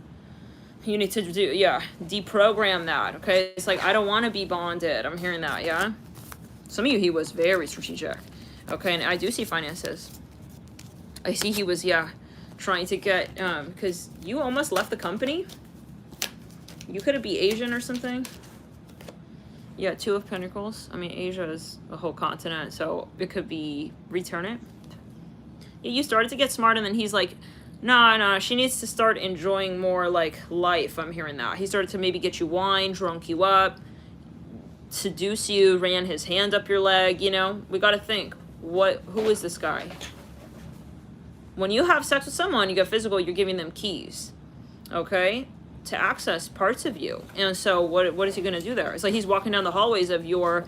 you need to deprogram that. Okay, it's like, I don't want to be bonded. I'm hearing that. Yeah. Some of you, he was very strategic. Okay, and I do see finances. I see he was, yeah, trying to get, because you almost left the company. You could be Asian or something. Yeah, Two of Pentacles. I mean, Asia is a whole continent, so it could be return it. Yeah, you started to get smart, and then he's like, no, she needs to start enjoying more, like, life. I'm hearing that. He started to maybe get you wine, drunk you up, seduce you, ran his hand up your leg, you know? We got to think, who is this guy? When you have sex with someone, you get physical, you're giving them keys, okay, to access parts of you. And so what is he going to do there? It's like he's walking down the hallways of your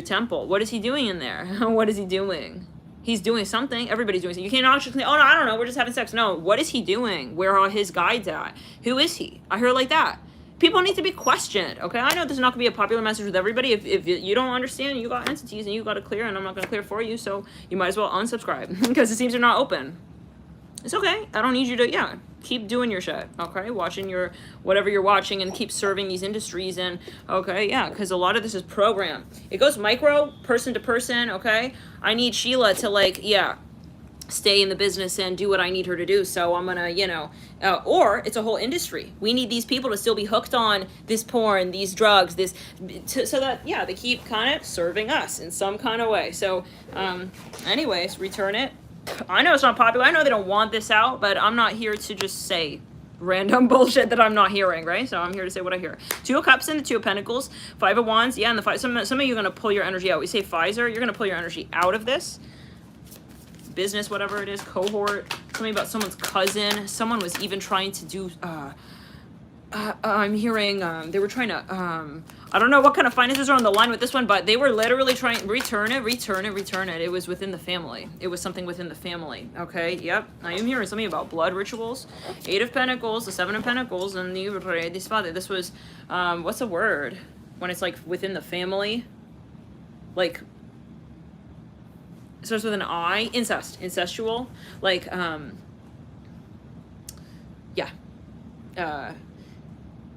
temple. What is he doing in there? What is he doing? He's doing something. Everybody's doing something. You can't actually say, oh, no, I don't know, we're just having sex. No, what is he doing? Where are his guides at? Who is he? I hear it like that. People need to be questioned, okay? I know this is not going to be a popular message with everybody. If you don't understand, you got entities and you got to clear, and I'm not going to clear for you, so you might as well unsubscribe because it seems you're not open. It's okay. I don't need you to, yeah, keep doing your shit, okay? Watching your, whatever you're watching, and keep serving these industries, and, okay, yeah, because a lot of this is programmed. It goes micro, person to person, okay? I need Sheila to, like, yeah, stay in the business and do what I need her to do, so I'm gonna, you know, or it's a whole industry. We need these people to still be hooked on this porn, these drugs, so that, yeah, they keep kind of serving us in some kind of way. So, anyways, return it. I know it's not popular. I know they don't want this out, but I'm not here to just say random bullshit that I'm not hearing, right? So I'm here to say what I hear. Two of Cups and the Two of Pentacles, Five of Wands, yeah, and the five. Some of you are gonna pull your energy out. We say Pfizer, you're gonna pull your energy out of this business, whatever it is, cohort. Something about someone's cousin. Someone was even trying to do. I'm hearing they were trying to. I don't know what kind of finances are on the line with this one, but they were literally trying return it. It was within the family. It was something within the family. Okay, yep. I am hearing something about blood rituals. Eight of Pentacles, the Seven of Pentacles, and the Re di Spade. This was, what's the word when it's like within the family? Like, it starts with an I. Incest, incestual. Like, yeah.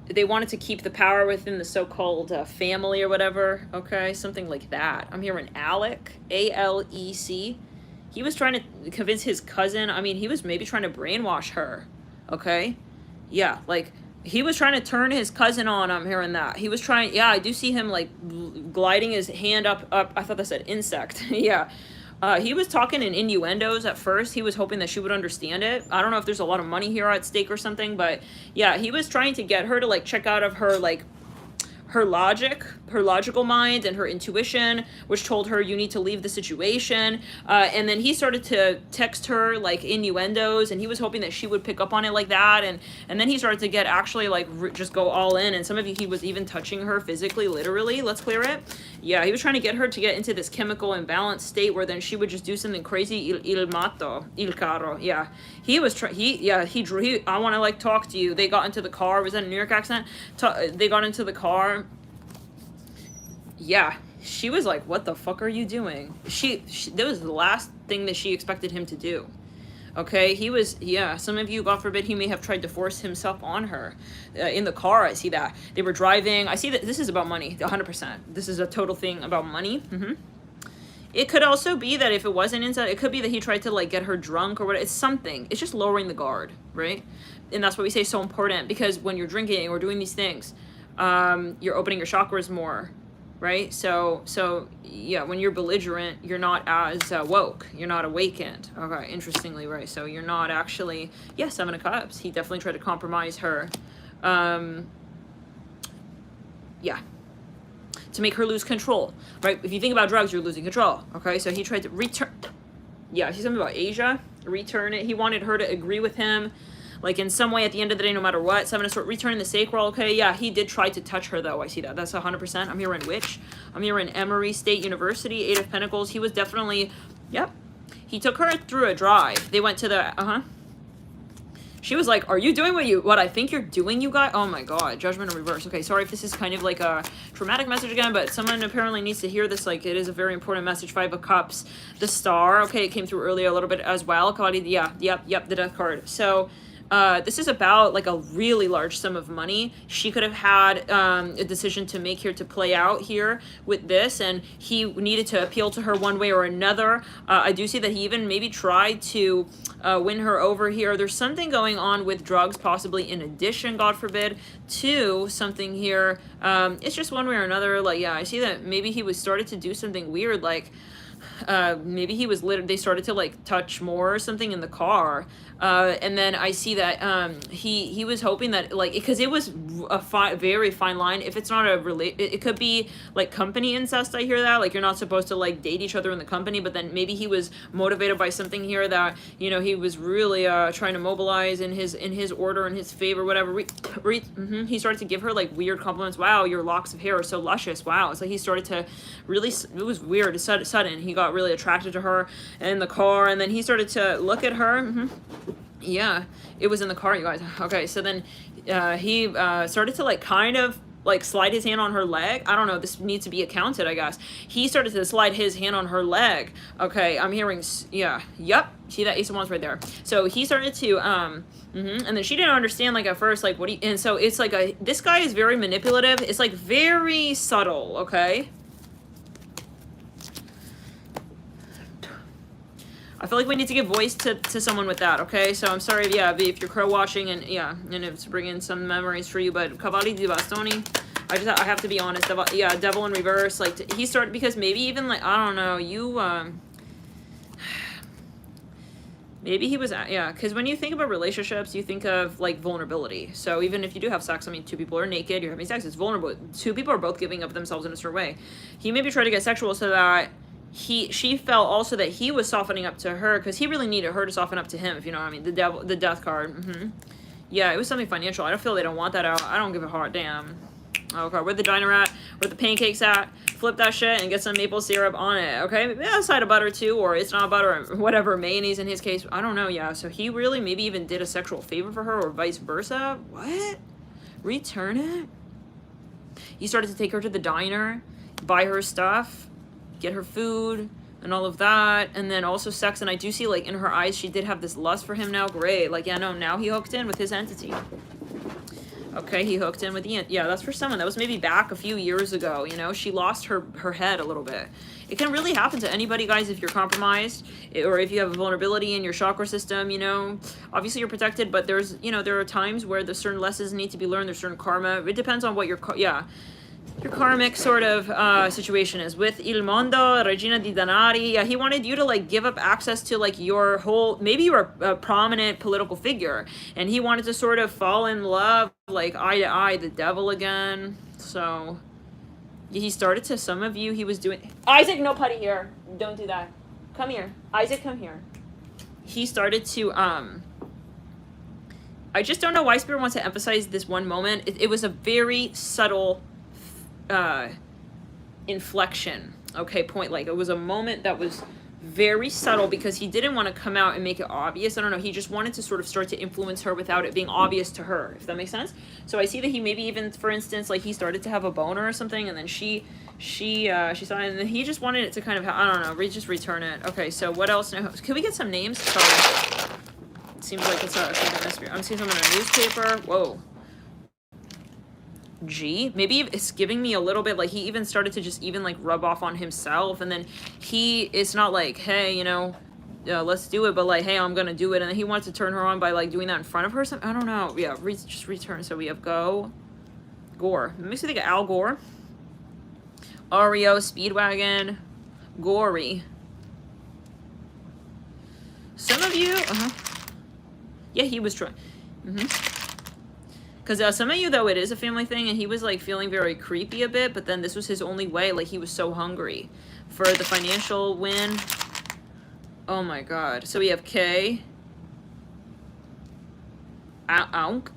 They wanted to keep the power within the so-called family or whatever, okay? Something like that. I'm hearing Alec, A-L-E-C. He was trying to convince his cousin. I mean, he was maybe trying to brainwash her, okay? Yeah, like, he was trying to turn his cousin on. I'm hearing that. He was trying, yeah, I do see him, like, gliding his hand up. I thought that said insect. Yeah. He was talking in innuendos at first. He was hoping that she would understand it. I don't know if there's a lot of money here at stake or something, but yeah, he was trying to get her to, like, check out of her, like, her logic, her logical mind, and her intuition, which told her you need to leave the situation. And then he started to text her, like, innuendos, and he was hoping that she would pick up on it like that. And then he started to get actually, like, just go all in. And some of you, he was even touching her physically, literally. Let's clear it. Yeah, he was trying to get her to get into this chemical imbalance state where then she would just do something crazy. Il mato, il caro. Yeah, he was I want to, like, talk to you. They got into the car. Was that a New York accent? They got into the car. Yeah, she was like, what the fuck are you doing? That was the last thing that she expected him to do. Okay, he was, yeah, some of you, God forbid, he may have tried to force himself on her. In the car, I see that. They were driving. I see that this is about money, 100%. This is a total thing about money. It could also be that if it wasn't inside, it could be that he tried to, like, get her drunk or whatever. It's something. It's just lowering the guard, right? And that's what we say is so important, because when you're drinking or doing these things, you're opening your chakras more. Right? So yeah, when you're belligerent, you're not as woke. You're not awakened. Okay, interestingly, right? So you're not actually, yeah, Seven of Cups. He definitely tried to compromise her. Yeah. To make her lose control, right? If you think about drugs, you're losing control. Okay, so he tried to return. Yeah, I see something about Asia. Return it. He wanted her to agree with him. Like, in some way, at the end of the day, no matter what, Seven of Swords, returning the sacral, okay? Yeah, he did try to touch her, though. I see that. That's 100%. I'm here in Witch. I'm here in Emory State University, Eight of Pentacles. He was definitely, yep. He took her through a drive. They went to the, She was like, are you doing what I think you're doing, you guys? Oh, my God. Judgment in reverse. Okay, sorry if this is kind of like a traumatic message again, but someone apparently needs to hear this. Like, it is a very important message. Five of Cups. The Star. Okay, it came through earlier a little bit as well. Yeah, yep, the Death card. So, This is about like a really large sum of money. She could have had a decision to make here to play out here with this, and he needed to appeal to her one way or another. I do see that he even maybe tried to win her over here. There's something going on with drugs, possibly in addition, God forbid, to something here. It's just one way or another. Like, yeah, I see that maybe he was started to do something weird, like maybe he was they started to like touch more or something in the car, and then I see that he was hoping that, like, because it was a very fine line. If it's not it could be like company incest. I hear that, like, you're not supposed to like date each other in the company, but then maybe he was motivated by something here that, you know, he was really trying to mobilize in his order, in his favor, whatever. He started to give her like weird compliments. Wow, your locks of hair are so luscious. Wow. It's like he started to really, it was weird, sudden. He got really attracted to her in the car, and then he started to look at her. Yeah, it was in the car, you guys. Okay, so then he started to like kind of like slide his hand on her leg. I don't know, this needs to be accounted, I guess. He started to slide his hand on her leg. Okay, I'm hearing, yeah, yep, see that Ace of Wands right there. So he started to and then she didn't understand, like, at first, like, and so it's like this guy is very manipulative. It's like very subtle. Okay, I feel like we need to give voice to someone with that, okay? So I'm sorry, yeah, if you're crow watching, and yeah, and it's bringing some memories for you, but Cavalli di Bastoni, I have to be honest, Devil in reverse, like, he started, because maybe even, like, I don't know, you, maybe he was, yeah, because when you think about relationships, you think of, like, vulnerability. So even if you do have sex, I mean, two people are naked, you're having sex, it's vulnerable. Two people are both giving up themselves in a certain way. He maybe tried to get sexual so that she felt also that he was softening up to her, because he really needed her to soften up to him, if you know what I mean. The death card. Yeah, it was something financial. I don't feel they don't want that out. I don't give a hot damn. Okay, where the diner at? Where the pancakes at? Flip that shit and get some maple syrup on it, okay? Maybe a side of butter too, or it's not butter, or whatever, mayonnaise in his case. I don't know, yeah. So he really maybe even did a sexual favor for her, or vice versa. What? Return it? He started to take her to the diner, buy her stuff, get her food and all of that, and then also sex. And I do see, like, in her eyes she did have this lust for him now. Great. Like, yeah, no, now he hooked in with his entity. Okay, he hooked in with the, yeah, that's for someone that was maybe back a few years ago, you know. She lost her head a little bit. It can really happen to anybody, guys, if you're compromised, or if you have a vulnerability in your chakra system, you know. Obviously you're protected, but there's, you know, there are times where there's certain lessons need to be learned. There's certain karma. It depends on what your karmic sort of situation is. With Il Mondo, Regina di Danari, yeah, he wanted you to, like, give up access to, like, your whole, maybe you're a prominent political figure, and he wanted to sort of fall in love, like, eye to eye, the devil again. So he started to, some of you, he was doing, Isaac, no putty here, don't do that, come here, Isaac, come here. He started to I just don't know why Spirit wants to emphasize this one moment. It was a very subtle inflection, okay, point. Like, it was a moment that was very subtle, because he didn't want to come out and make it obvious. I don't know, he just wanted to sort of start to influence her without it being obvious to her, if that makes sense. So I see that he maybe even, for instance, like, he started to have a boner or something, and then she saw it, and then he just wanted it to kind of, I don't know, just return it. Okay, so what else now? Can we get some names? Sorry, it seems like it's I'm seeing something in a newspaper. Whoa. G, maybe it's giving me a little bit like he even started to just even like rub off on himself, and then it's not like, hey, you know, let's do it, but like, hey, I'm gonna do it, and then he wants to turn her on by like doing that in front of her. I don't know. Yeah, just return. So we have Gore. It makes me think of Al Gore. REO, Speedwagon, Gory. Some of you, yeah, he was trying. Because some of you, though, it is a family thing, and he was, like, feeling very creepy a bit, but then this was his only way. Like, he was so hungry for the financial win. Oh, my God. So we have K. Aunk.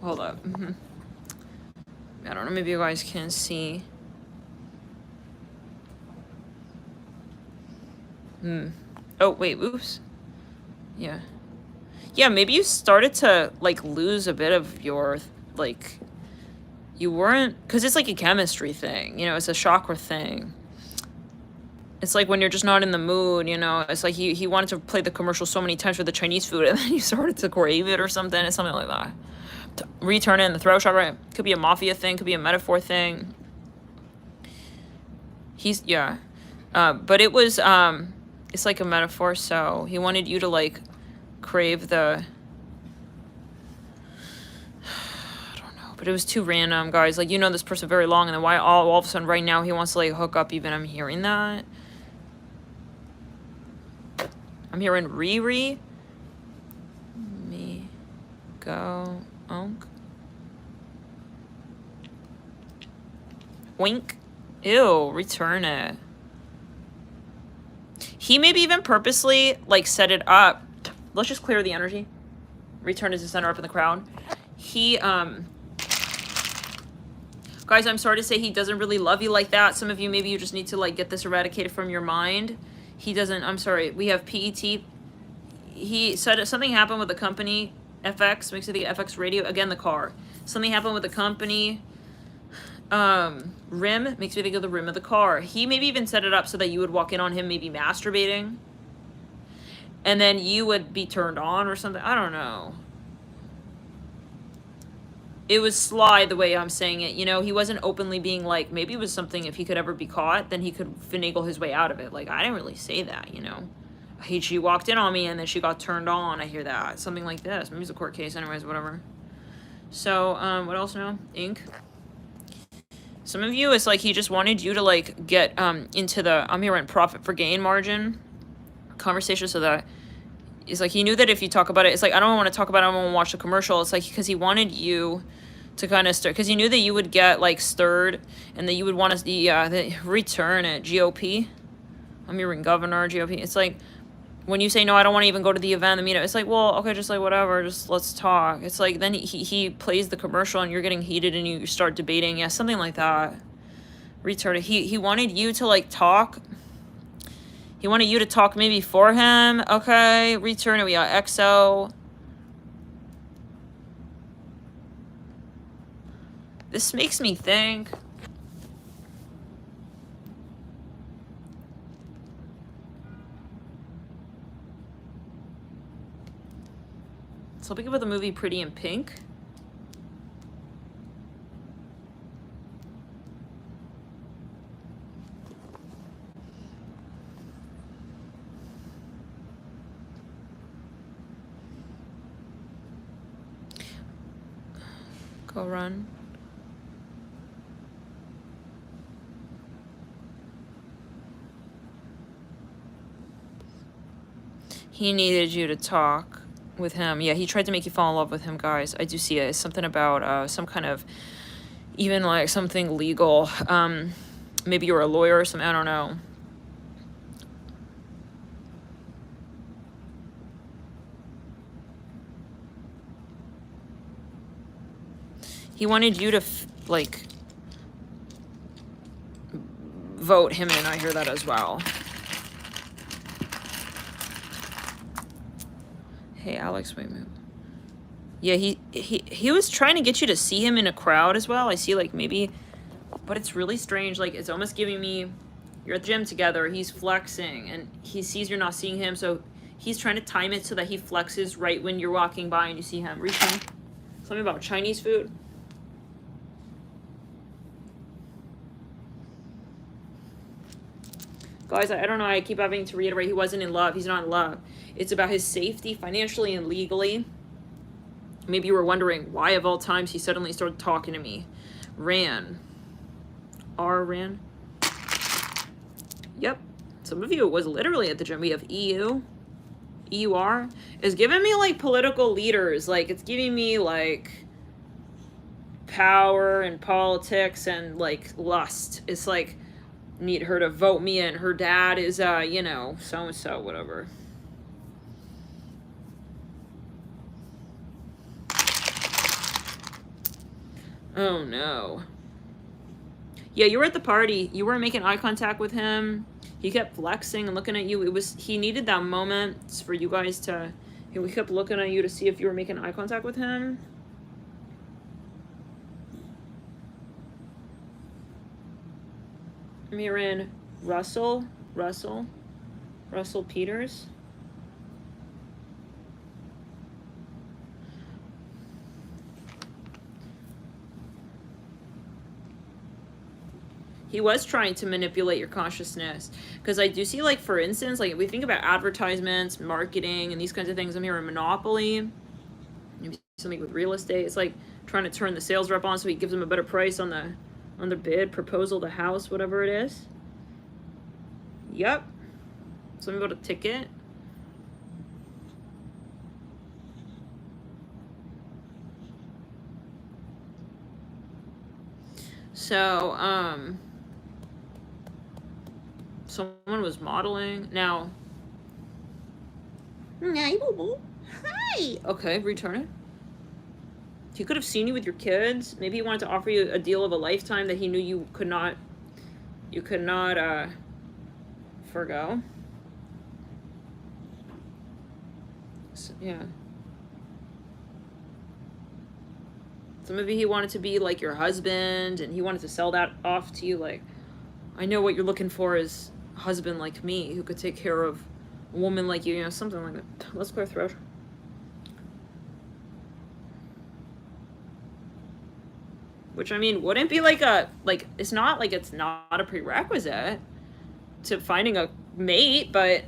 Hold up. I don't know. Maybe you guys can see. Oh, wait. Oops. Yeah. Yeah, maybe you started to, like, lose a bit of your, like, you weren't, because it's like a chemistry thing, you know, it's a chakra thing. It's like when you're just not in the mood, you know. It's like he wanted to play the commercial so many times for the Chinese food, and then he started to crave it or something. It's something like that. Return it in the throat chakra. Could be a mafia thing. Could be a metaphor thing. He's, yeah. But it was, it's like a metaphor, so he wanted you to, like, crave the... I don't know. But it was too random, guys. Like, you know this person very long, and then why all of a sudden right now he wants to, like, hook up even? I'm hearing that. I'm hearing Riri. Me. Go. Onk. Wink. Ew. Return it. He maybe even purposely, like, set it up. Let's just clear the energy. Return is the center up in the crowd. He, guys, I'm sorry to say he doesn't really love you like that. Some of you, maybe you just need to, like, get this eradicated from your mind. He doesn't, I'm sorry. We have PET. He said something happened with the company. FX, makes it the FX radio. Again, the car. Something happened with the company. Rim, makes me think of the rim of the car. He maybe even set it up so that you would walk in on him maybe masturbating. And then you would be turned on or something. I don't know. It was sly the way I'm saying it. You know, he wasn't openly being like, maybe it was something, if he could ever be caught, then he could finagle his way out of it. Like, I didn't really say that, you know. She walked in on me and then she got turned on. I hear that. Something like this. Maybe it's a court case. Anyways, whatever. So, what else now? Ink. Some of you, it's like he just wanted you to, like, get into the, I'm hearing profit for gain margin conversation, so that it's like he knew that if you talk about it, it's like, I don't want to talk about it, I don't want to watch the commercial. It's like because he wanted you to kind of stir, because he knew that you would get, like, stirred and that you would want to, the return at GOP. I'm hearing governor, GOP. It's like, when you say, no, I don't want to even go to the event, the meetup, it's like, well, okay, just like whatever, just let's talk. It's like, then he plays the commercial and you're getting heated and you start debating. Yeah, something like that. Retarded. He wanted you to, like, talk. He wanted you to talk maybe for him. Okay, return it. We got XO. This makes me think. So think about the movie Pretty in Pink. Go run. He needed you to talk with him. Yeah, he tried to make you fall in love with him, guys. I do see it. It's something about some kind of, even like something legal. Maybe you're a lawyer or something. I don't know. He wanted you to, like, vote him in. I hear that as well. Hey, Alex, wait a minute. Yeah, he was trying to get you to see him in a crowd as well. I see, like, maybe, but it's really strange. Like, it's almost giving me, you're at the gym together, he's flexing, and he sees you're not seeing him, so he's trying to time it so that he flexes right when you're walking by and you see him. Reaching. Something about Chinese food. Guys, I don't know, I keep having to reiterate, he wasn't in love. He's not in love. It's about his safety, financially and legally. Maybe you were wondering, why of all times he suddenly started talking to me. Ran. Ran. Yep. Some of you, it was literally at the gym. We have EU. EUR. It's giving me, like, political leaders. Like, it's giving me, like, power and politics and, like, lust. It's like, need her to vote me in. Her dad is, you know, so-and-so, whatever. Oh, no. Yeah, you were at the party. You weren't making eye contact with him. He kept flexing and looking at you. He needed that moment for you guys to, he kept looking at you to see if you were making eye contact with him. I'm hearing Russell. Russell Peters. He was trying to manipulate your consciousness. Because I do see, like, for instance, like, if we think about advertisements, marketing, and these kinds of things, I'm hearing monopoly, maybe something with real estate. It's like trying to turn the sales rep on so he gives them a better price on the bid, proposal, the house, whatever it is. Yep. Something about a ticket. So, someone was modeling. Now, hi. Okay, return it. He could have seen you with your kids. Maybe he wanted to offer you a deal of a lifetime that he knew you could not forgo. So, yeah. So maybe he wanted to be like your husband, and he wanted to sell that off to you. Like, I know what you're looking for is a husband like me who could take care of a woman like you, something like that. Let's clear throat. Which, I mean, wouldn't be like it's not like it's not a prerequisite to finding a mate, but,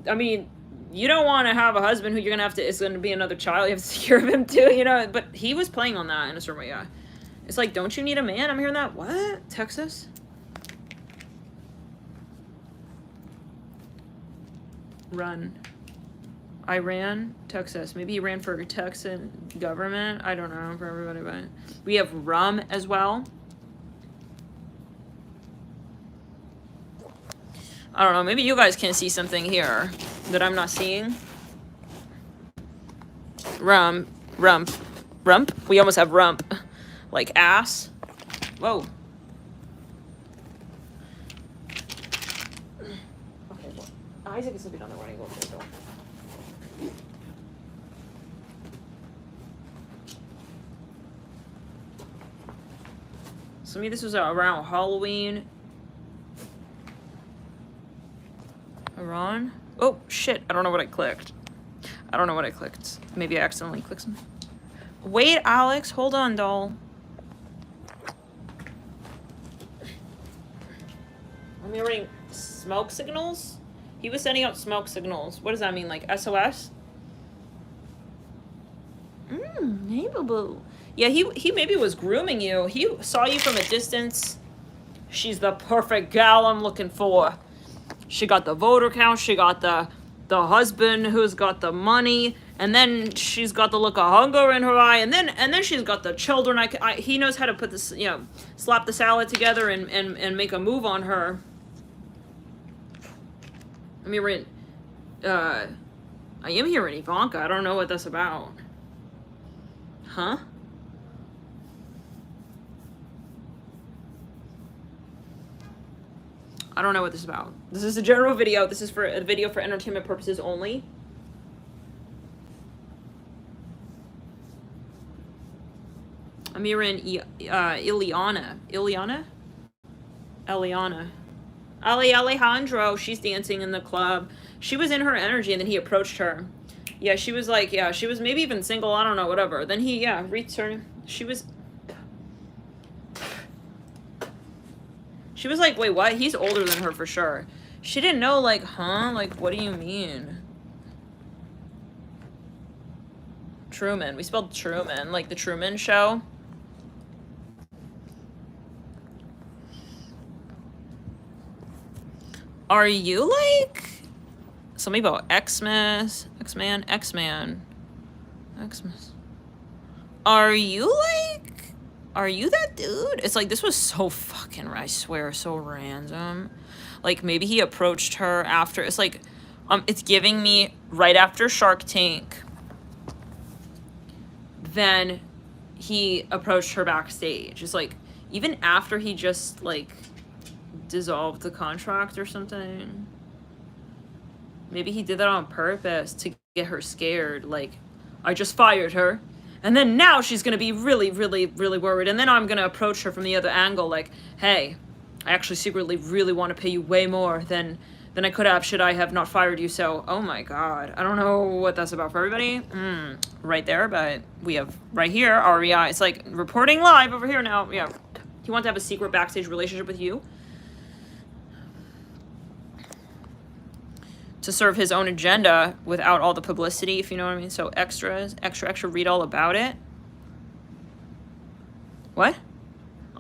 I mean, you don't want to have a husband who you're going to have to, it's going to be another child, you have to take care of him too, but he was playing on that in a certain way, yeah. It's like, don't you need a man? I'm hearing that. What? Texas? Run. Iran, Texas. Maybe he ran for Texan government. I don't know for everybody, but we have rum as well. I don't know. Maybe you guys can see something here that I'm not seeing. Rump. We almost have rump. Like ass. Whoa. Okay, well, Isaac is sleeping on the running go for the door. So maybe this was around Halloween. Iran? Oh, shit. I don't know what I clicked. Maybe I accidentally clicked something. Wait, Alex. Hold on, doll. I'm hearing smoke signals? He was sending out smoke signals. What does that mean? Like SOS? Hey, boo-boo. Yeah, he maybe was grooming you. He saw you from a distance. She's the perfect gal I'm looking for. She got the voter count. She got the husband who's got the money. And then she's got the look of hunger in her eye. And then she's got the children. He knows how to put this, slap the salad together and make a move on her. I mean, I am hearing Ivanka. I don't know what that's about. Huh? I don't know what this is about. This is a general video. This is for a video for entertainment purposes only. I'm hearing Eliana. Alejandro. She's dancing in the club. She was in her energy, and then he approached her. Yeah, she was like, she was maybe even single. I don't know, whatever. Then he, returned. She was like, wait, what? He's older than her for sure. She didn't know, like, huh? Like, what do you mean? Truman. We spelled Truman, like the Truman Show. Are you, like, something about Xmas? X-Man? Are you, like... Are you that dude? It's like, this was so fucking, I swear, so random. Like, maybe he approached her after. It's like, it's giving me right after Shark Tank. Then he approached her backstage. It's like, even after he just, like, dissolved the contract or something. Maybe he did that on purpose to get her scared. Like, I just fired her. And then now she's going to be really, really, really worried. And then I'm going to approach her from the other angle like, hey, I actually secretly really want to pay you way more than than I could have should I have not fired you. So, oh my god. I don't know what that's about for everybody. Right there, but we have right here, REI. It's like reporting live over here now. Yeah. He wants to have a secret backstage relationship with you. To serve his own agenda without all the publicity, if you know what I mean. So extras, extra, read all about it. What?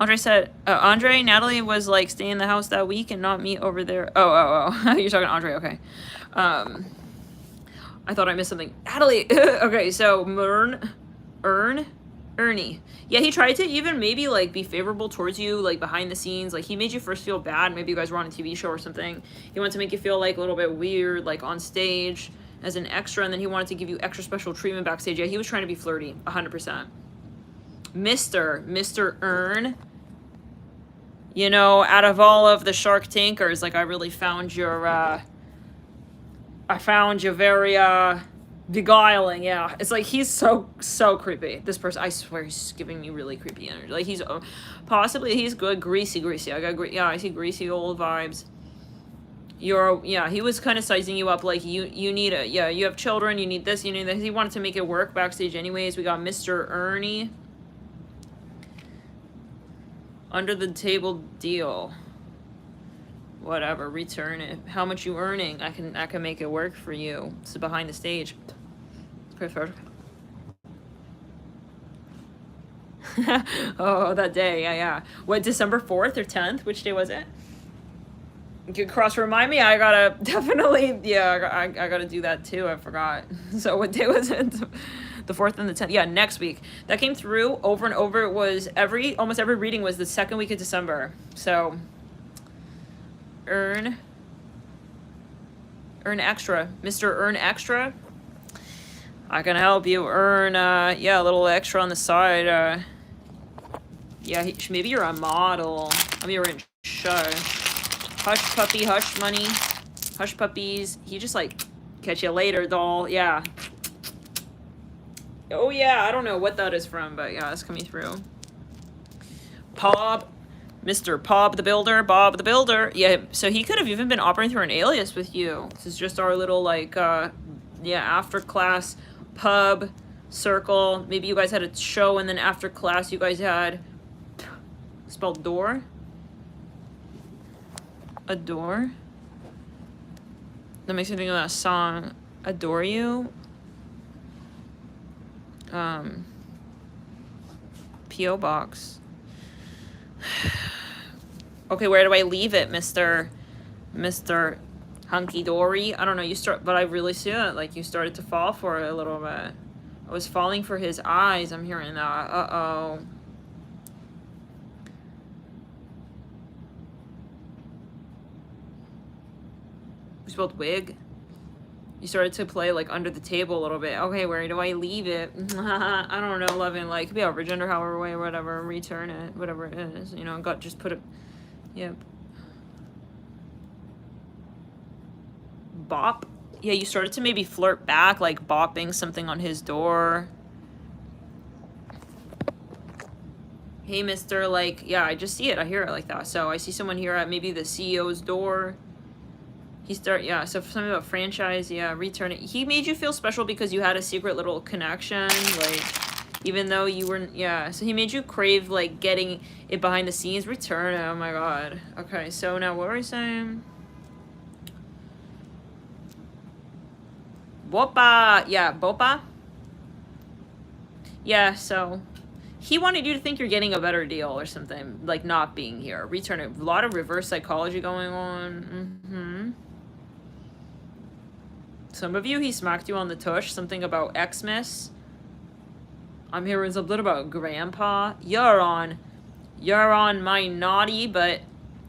Andre said, Natalie was like staying in the house that week and not me over there. Oh. You're talking to Andre, okay. I thought I missed something. Natalie, okay, so Ernie. Yeah, he tried to even maybe like be favorable towards you, like behind the scenes. Like he made you first feel bad. Maybe you guys were on a TV show or something. He wanted to make you feel like a little bit weird, like on stage as an extra, and then he wanted to give you extra special treatment backstage. Yeah, he was trying to be flirty, 100%. Mr. Earn. You know, out of all of the Shark Tankers, like I really found your, I found you very, beguiling, yeah. It's like he's so creepy. This person, I swear, he's giving me really creepy energy. Like he's possibly he's good, greasy. I see greasy old vibes. He was kind of sizing you up like you need you have children, you need this, you need that. He wanted to make it work backstage anyways. We got Mr. Ernie. Under the table deal. Whatever, return it. How much you earning? I can make it work for you. It's behind the stage. Prefer. Oh, that day, yeah. What, December 4th or 10th? Which day was it? You could remind me. I gotta definitely, I gotta do that too. I forgot. So what day was it? The 4th and the 10th. Yeah, next week. That came through over and over. It was almost every reading was the second week of December. So earn extra. Mr. Earn Extra. I can help you earn, a little extra on the side. Maybe you're a model. I mean, you're in show. Hush puppy, hush money. Hush puppies. He just like, catch you later, doll. Yeah. Oh, yeah. I don't know what that is from, but yeah, it's coming through. Mr. Bob the Builder. Yeah, so he could have even been operating through an alias with you. This is just our little, like, after class pub circle. Maybe you guys had a show, and then after class you guys had spelled door. Adore. That makes me think of that song, Adore You. P.O. Box. Okay, where do I leave it, Mr. Hunky Dory? I don't know, but I really see it. Like, you started to fall for it a little bit. I was falling for his eyes. I'm hearing that. Uh-oh. We spelled wig. You started to play, like, under the table a little bit. Okay, where do I leave it? I don't know, loving, like, could be over gender, however way, whatever. Return it, whatever it is. You know, just put it. Yep. Bop. Yeah, you started to maybe flirt back, like bopping something on his door. Hey, mister, like, yeah, I just see it. I hear it like that. So I see someone here at maybe the CEO's door. So something about franchise, return it. He made you feel special because you had a secret little connection, like, even though you weren't, so he made you crave, like, getting it behind the scenes. Return it, oh my god. Okay, so now what were we saying? Bopa, Bopa. Yeah, so he wanted you to think you're getting a better deal or something, like not being here. Return it. A lot of reverse psychology going on. Some of you, he smacked you on the tush. Something about Xmas. I'm hearing something about grandpa. You're on my naughty, but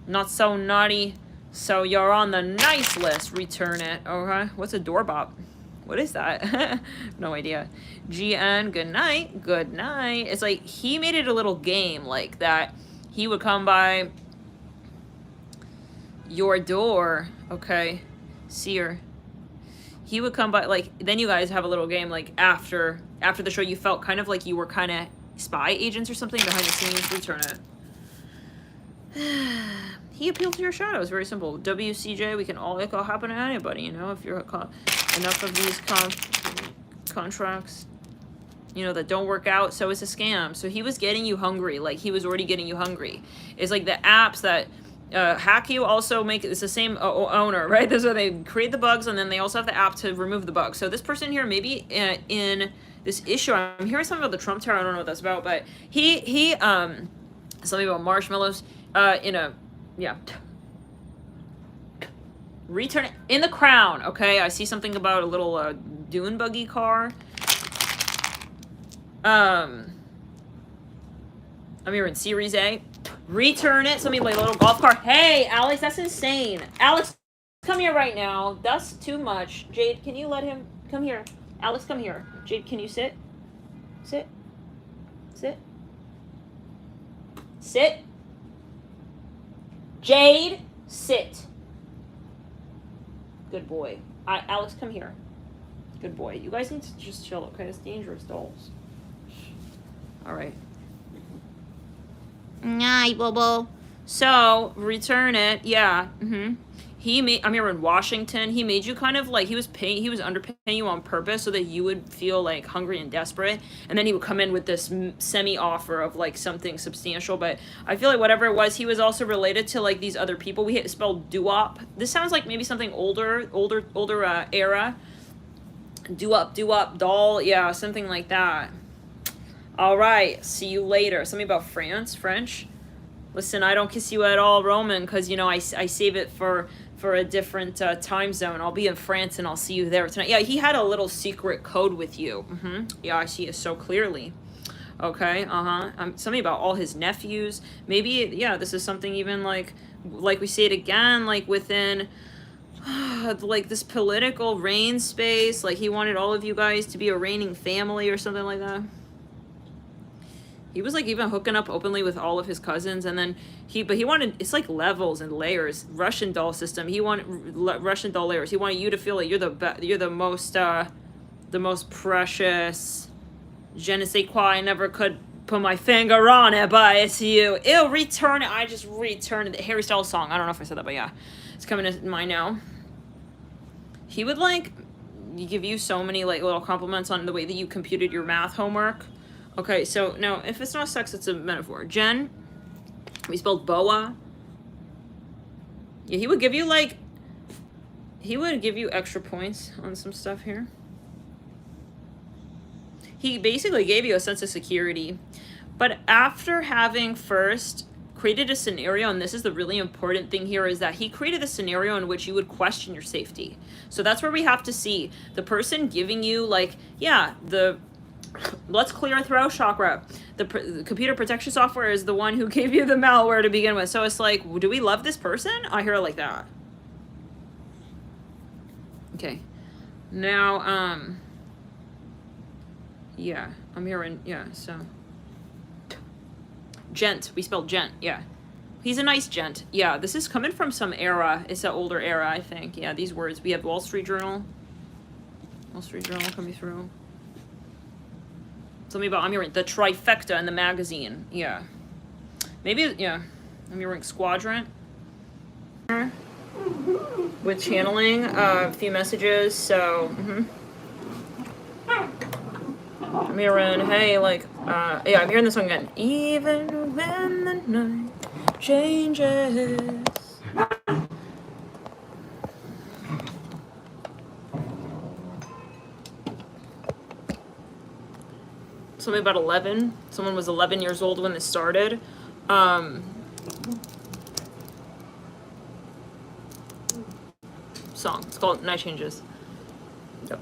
not so naughty. So you're on the nice list. Return it. Okay. What's a door bop? What is that? No idea. GN, good night. Good night. It's like he made it a little game like that. He would come by your door. Okay. Seer. He would come by, like, then you guys have a little game, like, after the show, you felt kind of like you were kind of spy agents or something behind the scenes. Return it. He appealed to your shadows. Very simple. WCJ, we can all, it can happen to anybody, you know, if you're enough of these contracts, you know, that don't work out. So it's a scam. So he was getting you hungry. Like, he was already getting you hungry. It's like the apps that hack you also make, it's the same owner, right? This is where they create the bugs, and then they also have the app to remove the bugs. So this person here, maybe in this issue, I'm hearing something about the Trump Tower. I don't know what that's about, but he something about marshmallows, yeah. Return it in the crown, okay? I see something about a little dune buggy car. I'm here in Series A. Return it. Somebody like a little golf cart. Hey, Alex, that's insane. Alex, come here right now. That's too much. Jade, can you let him come here? Alex, come here. Jade, can you sit? Sit. Sit. Sit. Jade, sit. Good boy. Alex, come here. Good boy. You guys need to just chill, okay? It's dangerous, dolls. All right. Nah, Bobo. So, return it. Yeah. I'm here in Washington. He made you kind of like, he was underpaying you on purpose so that you would feel like hungry and desperate. And then he would come in with this semi-offer of like something substantial. But I feel like whatever it was, he was also related to like these other people. We spelled doo-wop. This sounds like maybe something older era. Doo-wop, doll. Yeah, something like that. All right. See you later. Something about French. Listen, I don't kiss you at all, Roman, because, you know, I save it for a different time zone. I'll be in France and I'll see you there tonight. Yeah, he had a little secret code with you. Yeah, I see it so clearly. Okay, something about all his nephews. Maybe, yeah, this is something even like we say it again, like within like this political reign space. Like he wanted all of you guys to be a reigning family or something like that. He was like even hooking up openly with all of his cousins, and then he wanted, it's like levels and layers. Russian doll system. He wanted Russian doll layers. He wanted you to feel like you're the most precious. Je ne sais quoi. I never could put my finger on it, but it's you. Ew, return it. I just returned the Harry Styles song. I don't know if I said that, but yeah, it's coming to mind now. He would like give you so many like little compliments on the way that you computed your math homework. Okay, so now, if it's not sex, it's a metaphor. Jen, we spelled boa. Yeah, he would give you extra points on some stuff here. He basically gave you a sense of security. But after having first created a scenario, and this is the really important thing here, is that he created a scenario in which you would question your safety. So that's where we have to see the person giving you, like, yeah, let's clear our throat chakra. The computer protection software is the one who gave you the malware to begin with. So it's like, do we love this person? I hear it like that. Okay. Now, yeah, I'm hearing, yeah, so. Gent, we spelled gent, yeah. He's a nice gent. Yeah, this is coming from some era. It's an older era, I think. Yeah, these words. We have Wall Street Journal. Wall Street Journal coming through. Something about, I'm hearing the trifecta in the magazine. Yeah. Maybe, yeah. I'm hearing Squadron. With channeling a few messages, so. I'm hearing, hey, like, yeah, I'm hearing this one again. Even when the night changes. Something about 11. Someone was 11 years old when this started. Song. It's called Night Changes. Yep.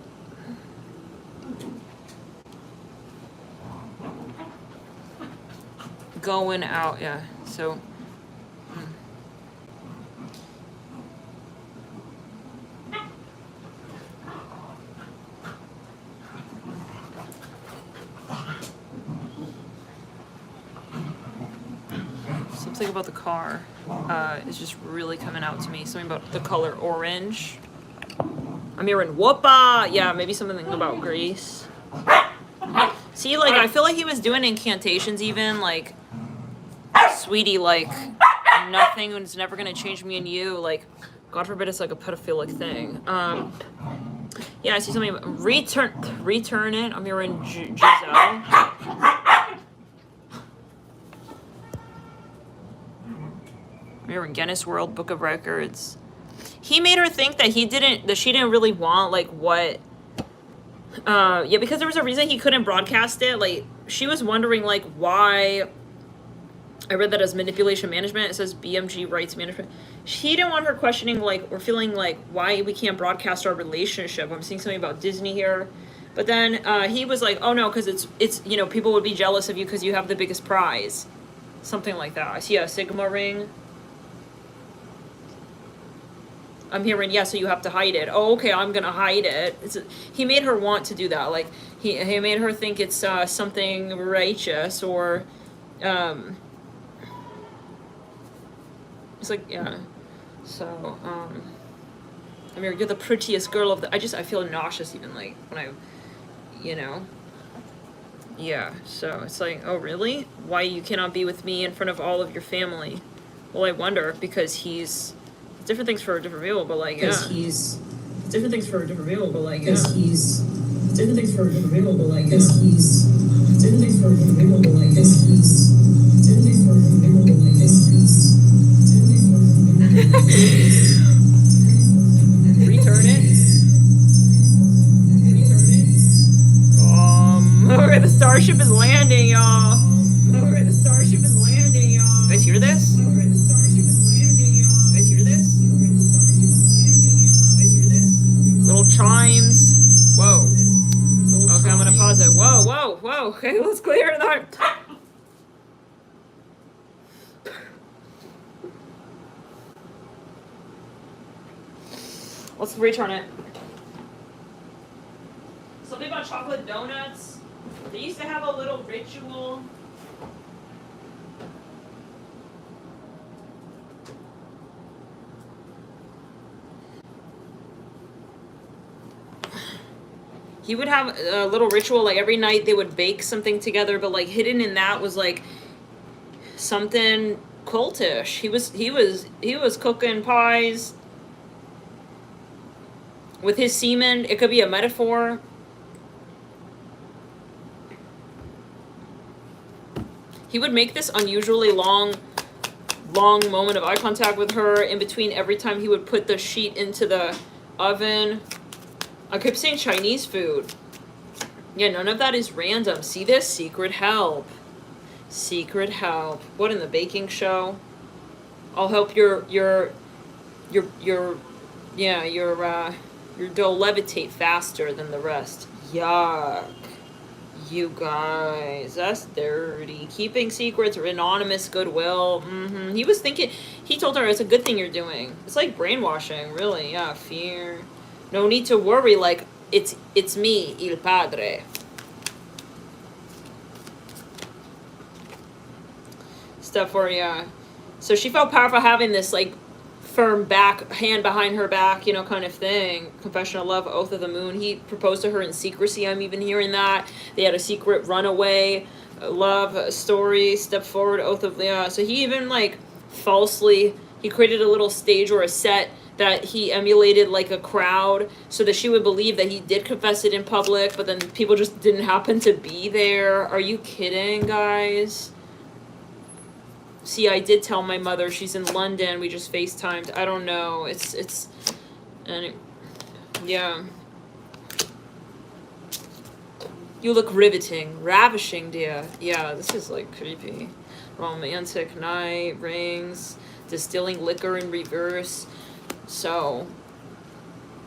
Going out, yeah. So. Something about the car is just really coming out to me. Something about the color orange. I'm hearing whoopa. Yeah, maybe something about Greece. See, like, I feel like he was doing incantations even, like, sweetie, like, nothing and it's never gonna change me and you. Like, God forbid it's like a pedophilic thing. Yeah, I see something. Return it. I'm here in Giselle. I'm here in Guinness World Book of Records. He made her think that she didn't really want, like, what, yeah, because there was a reason he couldn't broadcast it. Like, she was wondering, like, why. I read that as manipulation management. It says BMG rights management. She didn't want her questioning, like, or feeling like why we can't broadcast our relationship. I'm seeing something about Disney here. But then he was like, oh no, because it's you know, people would be jealous of you because you have the biggest prize. Something like that. I see a Sigma ring. I'm hearing, yeah, so you have to hide it. Oh, okay, I'm gonna hide it. He made her want to do that. Like, he made her think it's something righteous, or it's like, yeah. So, I mean, you're the prettiest girl of the, I feel nauseous even, like, when I, you know. Yeah, so it's like, oh, really? Why you cannot be with me in front of all of your family? Well, I wonder, because he's, different things for different people, but like, yeah. Because he's, different things for different people, but like, yeah. Because he's, different things for different people, but like, because he's, different things for different people, but like, because he's, different things for different people, but like, because he's, return it. Okay, the starship is landing, y'all. Okay, the starship is landing, y'all. You guys hear this? Okay, the starship is landing, y'all. You guys hear this? Okay, the starship is landing, y'all. You guys hear this? Little chimes. Whoa. Okay, I'm gonna pause it. Whoa. Okay, let's clear that. Let's return it. Something about chocolate donuts. They used to have a little ritual. He would have a little ritual, like every night they would bake something together, but like hidden in that was like something cultish. He was cooking pies with his semen. It could be a metaphor. He would make this unusually long moment of eye contact with her in between every time he would put the sheet into the oven. I kept saying Chinese food. Yeah, none of that is random. See this? Secret help. Secret help. What, in the baking show? I'll help your dough levitate faster than the rest. Yuck. You guys, that's dirty. Keeping secrets or anonymous goodwill. He was thinking, he told her it's a good thing you're doing. It's like brainwashing, really. Yeah, fear. No need to worry, like, it's me, il padre. Stuff where, yeah. So she felt powerful having this, like, firm back, hand behind her back, you know, kind of thing. Confession of love, oath of the moon. He proposed to her in secrecy. I'm even hearing that. They had a secret runaway love story, step forward, oath of, yeah. So he even, like, falsely, he created a little stage or a set that he emulated like a crowd so that she would believe that he did confess it in public, but then people just didn't happen to be there. Are you kidding, guys? See, I did tell my mother. She's in London. We just FaceTimed. I don't know. It's yeah. You look riveting. Ravishing, dear. Yeah, this is like creepy. Romantic night, rings, distilling liquor in reverse. So,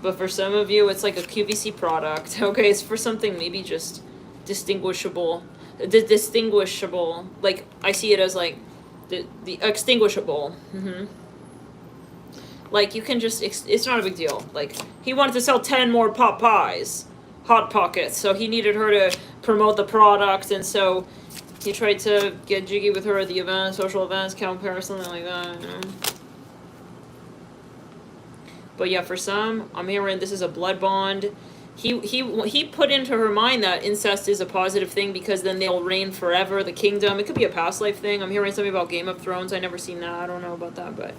but for some of you, it's like a QVC product. Okay, it's for something maybe just distinguishable. Distinguishable. Like, I see it as like the extinguishable. Like, you can just, it's not a big deal. Like, he wanted to sell 10 more pot pies. Hot Pockets. So he needed her to promote the product, and so he tried to get jiggy with her at the event, social events, count pair, something like that, you know? But yeah, for some, I'm hearing this is a blood bond. He put into her mind that incest is a positive thing because then they'll reign forever, the kingdom. It could be a past life thing. I'm hearing something about Game of Thrones. I never seen that. I don't know about that, but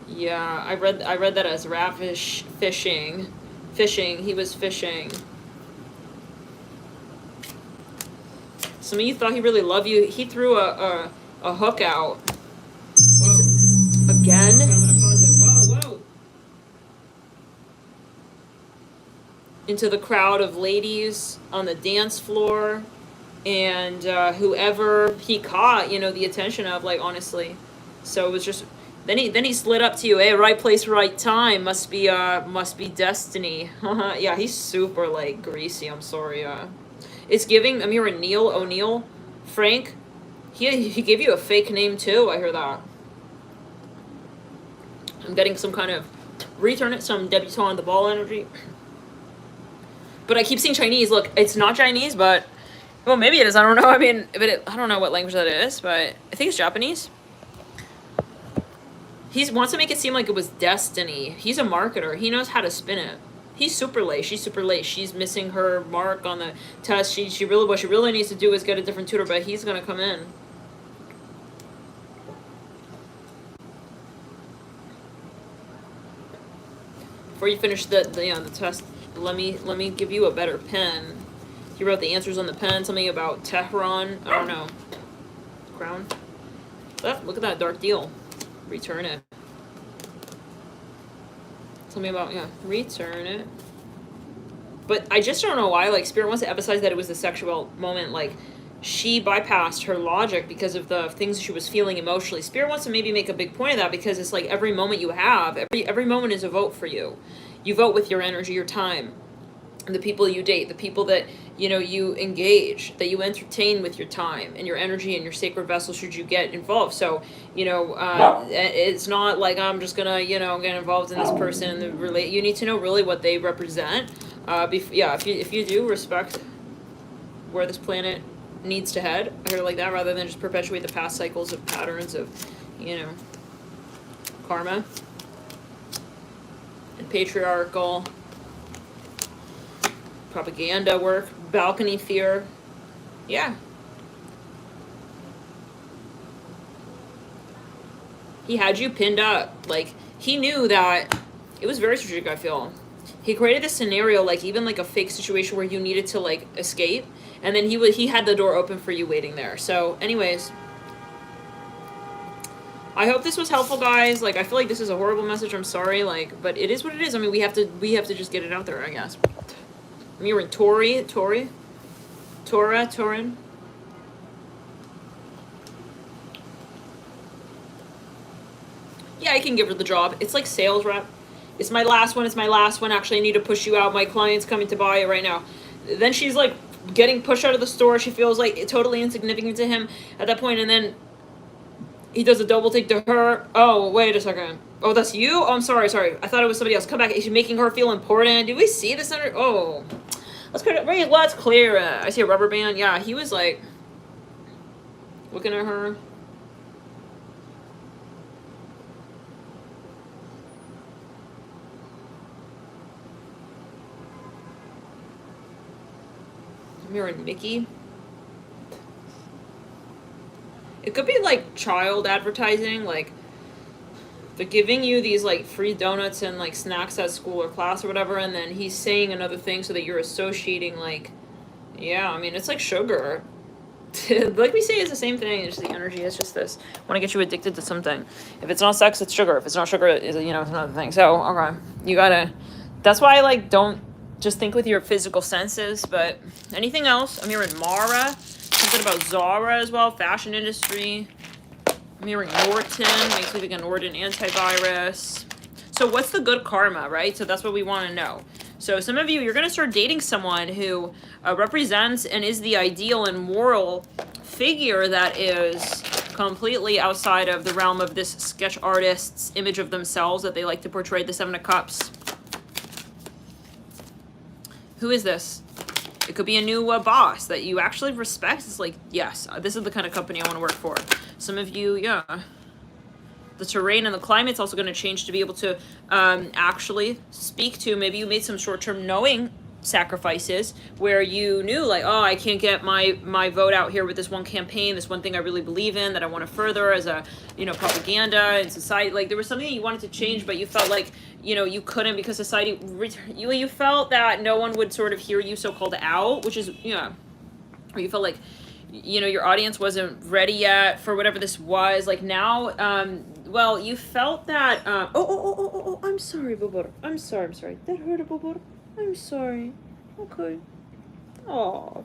yeah, I read that as ravish fishing. Fishing. He was fishing. Some of you thought he really loved you. He threw a hook out. Whoa. Again? Whoa. Into the crowd of ladies on the dance floor, and whoever he caught, you know, the attention of, like, honestly. So it was just then he slid up to you. Hey, right place, right time. Must be destiny. Yeah, he's super like greasy. I'm sorry. It's giving. I'm hearing Neil O'Neill, Frank. He gave you a fake name too. I hear that. I'm getting some kind of return it, some debutante the ball energy. But I keep seeing Chinese. Look, it's not Chinese, but well, maybe it is. I don't know. I mean, I don't know what language that is, but I think it's Japanese. He wants to make it seem like it was destiny. He's a marketer. He knows how to spin it. He's super late. She's super late. She's missing her mark on the test. What she really needs to do is get a different tutor, but he's gonna come in. Before you finish the test, let me give you a better pen. He wrote the answers on the pen. Something about Tehran. I don't know. Crown. Oh, look at that dark deal. Return it. Tell me about, return it. But I just don't know why, like, Spirit wants to emphasize that it was the sexual moment, like, she bypassed her logic because of the things she was feeling emotionally. Spirit wants to maybe make a big point of that because it's like every moment you have, every moment is a vote for you. You vote with your energy, your time, the people you date, the people that, you know, you engage, that you entertain with your time and your energy and your sacred vessel should you get involved. So, you know, it's not like I'm just gonna, you know, get involved in this person and relate. You need to know really what they represent. If you do respect where this planet needs to head, I hear it like that, rather than just perpetuate the past cycles of patterns of, you know, karma and patriarchal propaganda work, balcony fear. Yeah. He had you pinned up. Like, he knew that it was very strategic, I feel. He created this scenario, like, even like a fake situation where you needed to, like, escape. And then he had the door open for you waiting there. So, anyways, I hope this was helpful, guys. Like, I feel like this is a horrible message. I'm sorry, like, but it is what it is. I mean, we have to just get it out there, I guess. I'm hearing Torin. Yeah, I can give her the job. It's like sales rep. It's my last one. Actually, I need to push you out. My client's coming to buy it right now. Then she's like getting pushed out of the store. She feels like totally insignificant to him at that point, and then he does a double take to her. Oh, wait a second. Oh, that's you? Oh, I'm sorry. I thought it was somebody else. Come back. Is she making her feel important? Do we see this under? Oh. Let's clear it. I see a rubber band. Yeah, he was like looking at her. I'm hearing Mickey. It could be like child advertising, like they're giving you these like free donuts and like snacks at school or class or whatever, and then he's saying another thing so that you're associating, like, yeah, I mean, it's like sugar. Like we say, it's the same thing. It's just the energy. It's just this. I want to get you addicted to something. If it's not sex, it's sugar. If it's not sugar, it's, you know, it's another thing. So, okay, you gotta. That's why I like don't just think with your physical senses. But anything else? I'm hearing Mara. Something about Zara as well. Fashion industry. I'm hearing Norton. Makes me think of Norton antivirus. So what's the good karma, right? So that's what we want to know. So some of you, you're going to start dating someone who represents and is the ideal and moral figure that is completely outside of the realm of this sketch artist's image of themselves that they like to portray, the Seven of Cups. Who is this? It could be a new boss that you actually respect. It's like, yes, this is the kind of company I want to work for. Some of you, yeah. the terrain and the climate's also going to change to be able to actually speak to. Maybe you made some short-term knowing sacrifices where you knew like, oh, I can't get my vote out here with this one campaign, this one thing I really believe in that I want to further as a, you know, propaganda and society. Like there was something that you wanted to change, but you felt like, you know, you couldn't because society, you felt that no one would sort of hear you so-called out, which is, yeah, or you felt like, you know, your audience wasn't ready yet for whatever this was. Like now, well, you felt that, oh, I'm sorry, Bobor. I'm sorry. That hurt, Bobor. I'm sorry. Okay. Oh.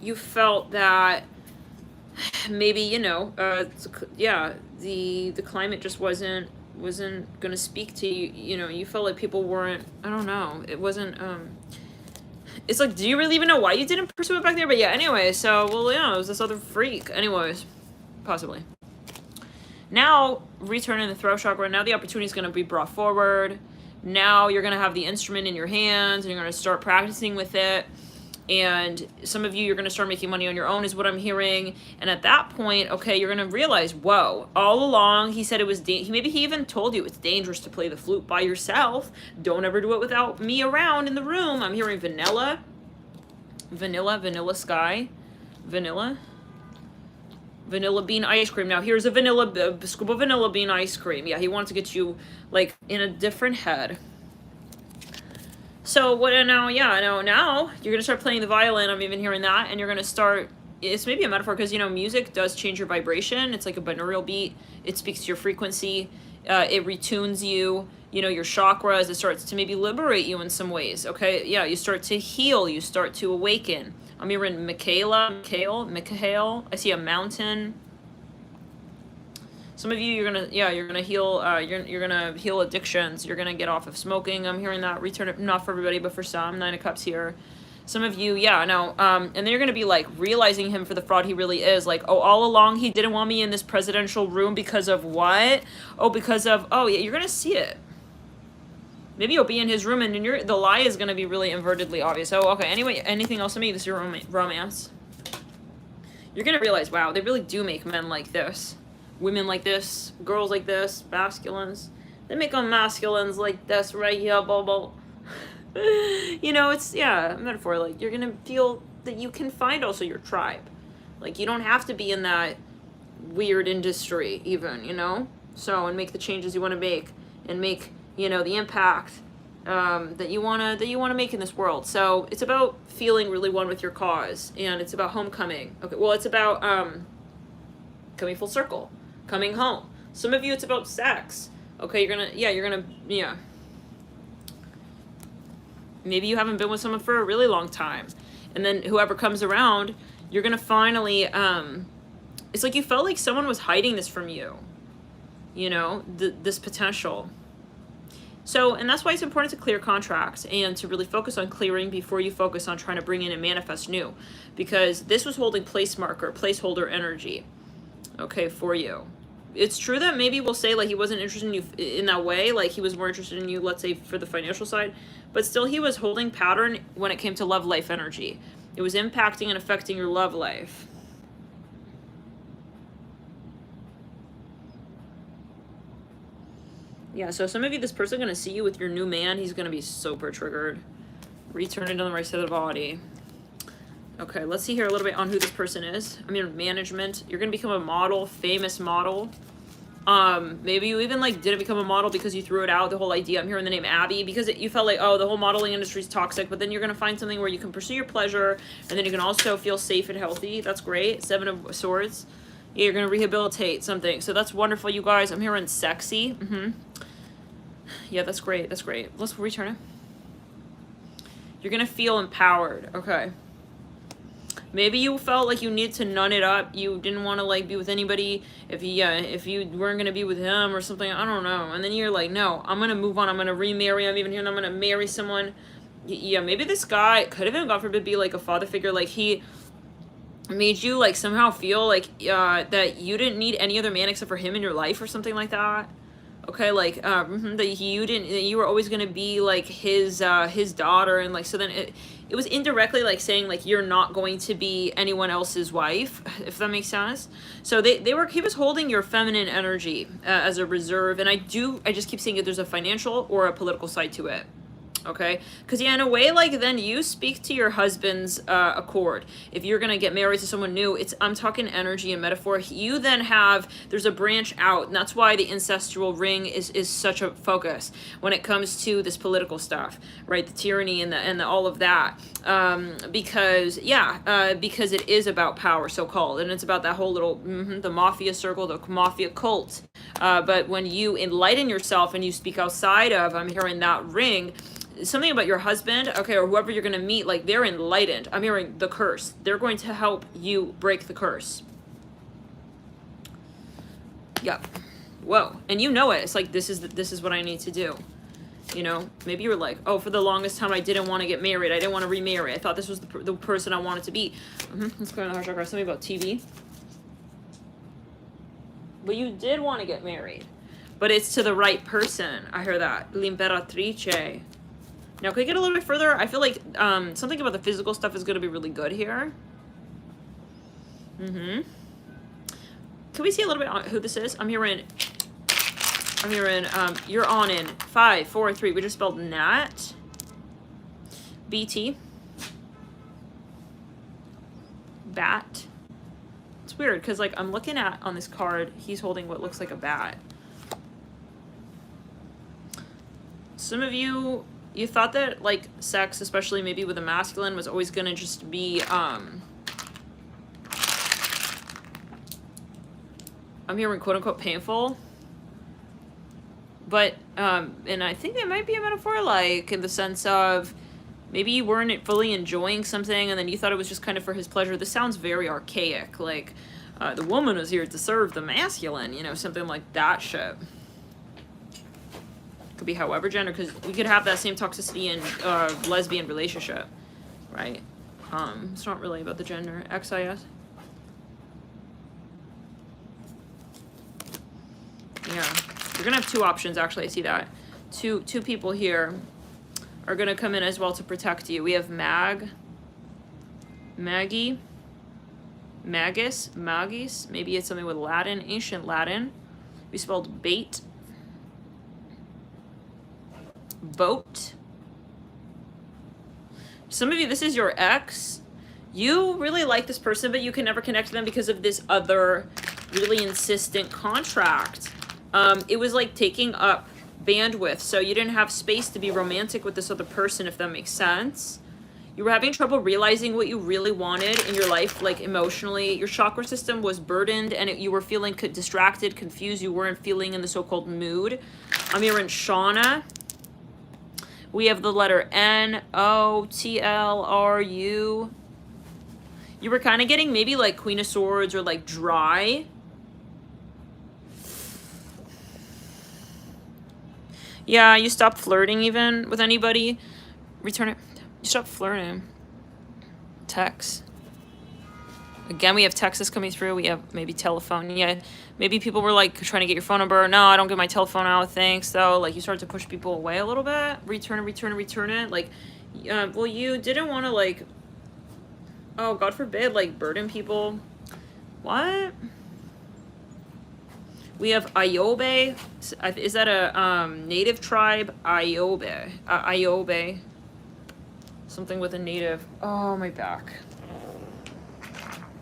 You felt that maybe, you know, yeah, the climate just wasn't gonna speak to you. You know, you felt like people weren't, I don't know, it wasn't, it's like, do you really even know why you didn't pursue it back there? But yeah, anyway, so, well, yeah, it was this other freak. Anyways, possibly. Now, returning the throat chakra, now the opportunity is going to be brought forward. Now you're going to have the instrument in your hands, and you're going to start practicing with it. And some of you, you're going to start making money on your own is what I'm hearing. And at that point, okay, you're going to realize, whoa, all along he said it was, maybe he even told you it's dangerous to play the flute by yourself. Don't ever do it without me around in the room. I'm hearing vanilla sky, vanilla bean ice cream. Now here's a scoop of vanilla bean ice cream. Yeah, he wanted to get you like in a different head. So what now? Yeah, now you're gonna start playing the violin. I'm even hearing that, and you're gonna start. It's maybe a metaphor because, you know, music does change your vibration. It's like a binaural beat. It speaks to your frequency. It retunes you. You know, your chakras. It starts to maybe liberate you in some ways. Okay, yeah, you start to heal. You start to awaken. I'm hearing Mikhail. I see a mountain. Some of you, you're gonna heal. You're gonna heal addictions. You're gonna get off of smoking. I'm hearing that. Return it, not for everybody, but for some. 9 of Cups here. Some of you, yeah, no. And then you're gonna be like realizing him for the fraud he really is. Like, oh, all along he didn't want me in this presidential room because of what? Oh, because of, oh yeah, you're gonna see it. Maybe you'll be in his room, and the lie is gonna be really invertedly obvious. Oh, okay. Anyway, anything else to me? This is your romance. You're gonna realize, wow, they really do make men like this. Women like this, girls like this, masculines. They make them masculines like this right here, Bobo. You know, it's, yeah, a metaphor. Like, you're gonna feel that you can find also your tribe. Like, you don't have to be in that weird industry even, you know? So, and make the changes you want to make, and make, you know, the impact that you wanna make in this world. So, it's about feeling really one with your cause, and it's about homecoming. Okay, well, it's about coming full circle. Coming home. Some of you, it's about sex. Okay, you're gonna, maybe you haven't been with someone for a really long time. And then whoever comes around, you're gonna finally, it's like you felt like someone was hiding this from you. You know, this potential. So, and that's why it's important to clear contracts and to really focus on clearing before you focus on trying to bring in and manifest new. Because this was holding placeholder energy, okay, for you. It's true that maybe we'll say like he wasn't interested in you in that way, like he was more interested in you, let's say, for the financial side, but still he was holding pattern when it came to love life energy. It was impacting and affecting your love life. Yeah, so some of you, this person going to see you with your new man, he's going to be super triggered. Return it on the right side of the body. Okay, let's see here a little bit on who this person is. I mean, management. You're going to become a model, famous model. Maybe you even, like, didn't become a model because you threw it out, the whole idea. I'm hearing the name Abby because you felt like, oh, the whole modeling industry is toxic. But then you're going to find something where you can pursue your pleasure, and then you can also feel safe and healthy. That's great. 7 of Swords. Yeah, you're going to rehabilitate something. So that's wonderful, you guys. I'm hearing sexy. Yeah, that's great. That's great. Let's return it. You're going to feel empowered. Okay. Maybe you felt like you need to nun it up. You didn't want to like be with anybody if you weren't going to be with him or something. I don't know. And then you're like, no, I'm going to move on. I'm going to remarry. I'm even here and I'm going to marry someone. Yeah, maybe this guy could have, God forbid, be like a father figure. Like he made you like somehow feel like that you didn't need any other man except for him in your life or something like that. Okay, like that you were always gonna be like his daughter, and like so then it was indirectly like saying like you're not going to be anyone else's wife, if that makes sense. So he was holding your feminine energy as a reserve, and I just keep seeing it. There's a financial or a political side to it. Okay, because yeah, in a way, like then you speak to your husband's accord. If you're gonna get married to someone new, I'm talking energy and metaphor. You then there's a branch out, and that's why the ancestral ring is such a focus when it comes to this political stuff, right? The tyranny and the all of that, because it is about power, so called, and it's about that whole little the mafia circle, the mafia cult. But when you enlighten yourself and you speak outside of, I'm hearing that ring. Something about your husband, okay, or whoever you're going to meet, like they're enlightened. I'm hearing the curse. They're going to help you break the curse. Yep. Whoa. And you know it. It's like, this is what I need to do. You know, maybe you were like, oh, for the longest time I didn't want to get married. I didn't want to remarry. I thought this was the person I wanted to be. Let's go to the heart chakra. Something about TV. But you did want to get married. But it's to the right person. I hear that. L'Imperatrice. Now, can we get a little bit further? I feel like something about the physical stuff is going to be really good here. Can we see a little bit on who this is? I'm hearing, you're on in 5, 4, 3. We just spelled Nat. BT. Bat. It's weird, because, like, I'm looking at, on this card, he's holding what looks like a bat. Some of you... You thought that, like, sex, especially maybe with a masculine, was always going to just be, I'm hearing quote-unquote painful. But, and I think that might be a metaphor, like, in the sense of maybe you weren't fully enjoying something and then you thought it was just kind of for his pleasure. This sounds very archaic, like, the woman is here to serve the masculine, you know, something like that shit. Could be however gender, because we could have that same toxicity in lesbian relationship, right? It's not really about the gender. XIS. Yeah, you're gonna have two options. Actually, I see that two people here are gonna come in as well to protect you. We have Maggie, Magus, Magis. Maybe it's something with Latin, ancient Latin. We spelled bait. Boat. Some of you, this is your ex. You really like this person, but you can never connect to them because of this other really insistent contract. It was like taking up bandwidth, so you didn't have space to be romantic with this other person, if that makes sense. You were having trouble realizing what you really wanted in your life, like emotionally. Your chakra system was burdened, and you were feeling distracted, confused. You weren't feeling in the so-called mood. I'm hearing Shauna. We have the letter N-O-T-L-R-U. You were kind of getting maybe like Queen of Swords or like dry. Yeah, you stopped flirting even with anybody. Return it. You stopped flirting. Text. Again, we have texts coming through. We have maybe telephone. Yeah, maybe people were like trying to get your phone number. No, I don't get my telephone out. Thanks, though. Like you started to push people away a little bit. Return it. Like, well, you didn't want to like, oh, God forbid, like burden people. What? We have Iobe. Is that a native tribe? Iobe. Iobe. Something with a native. Oh, my back.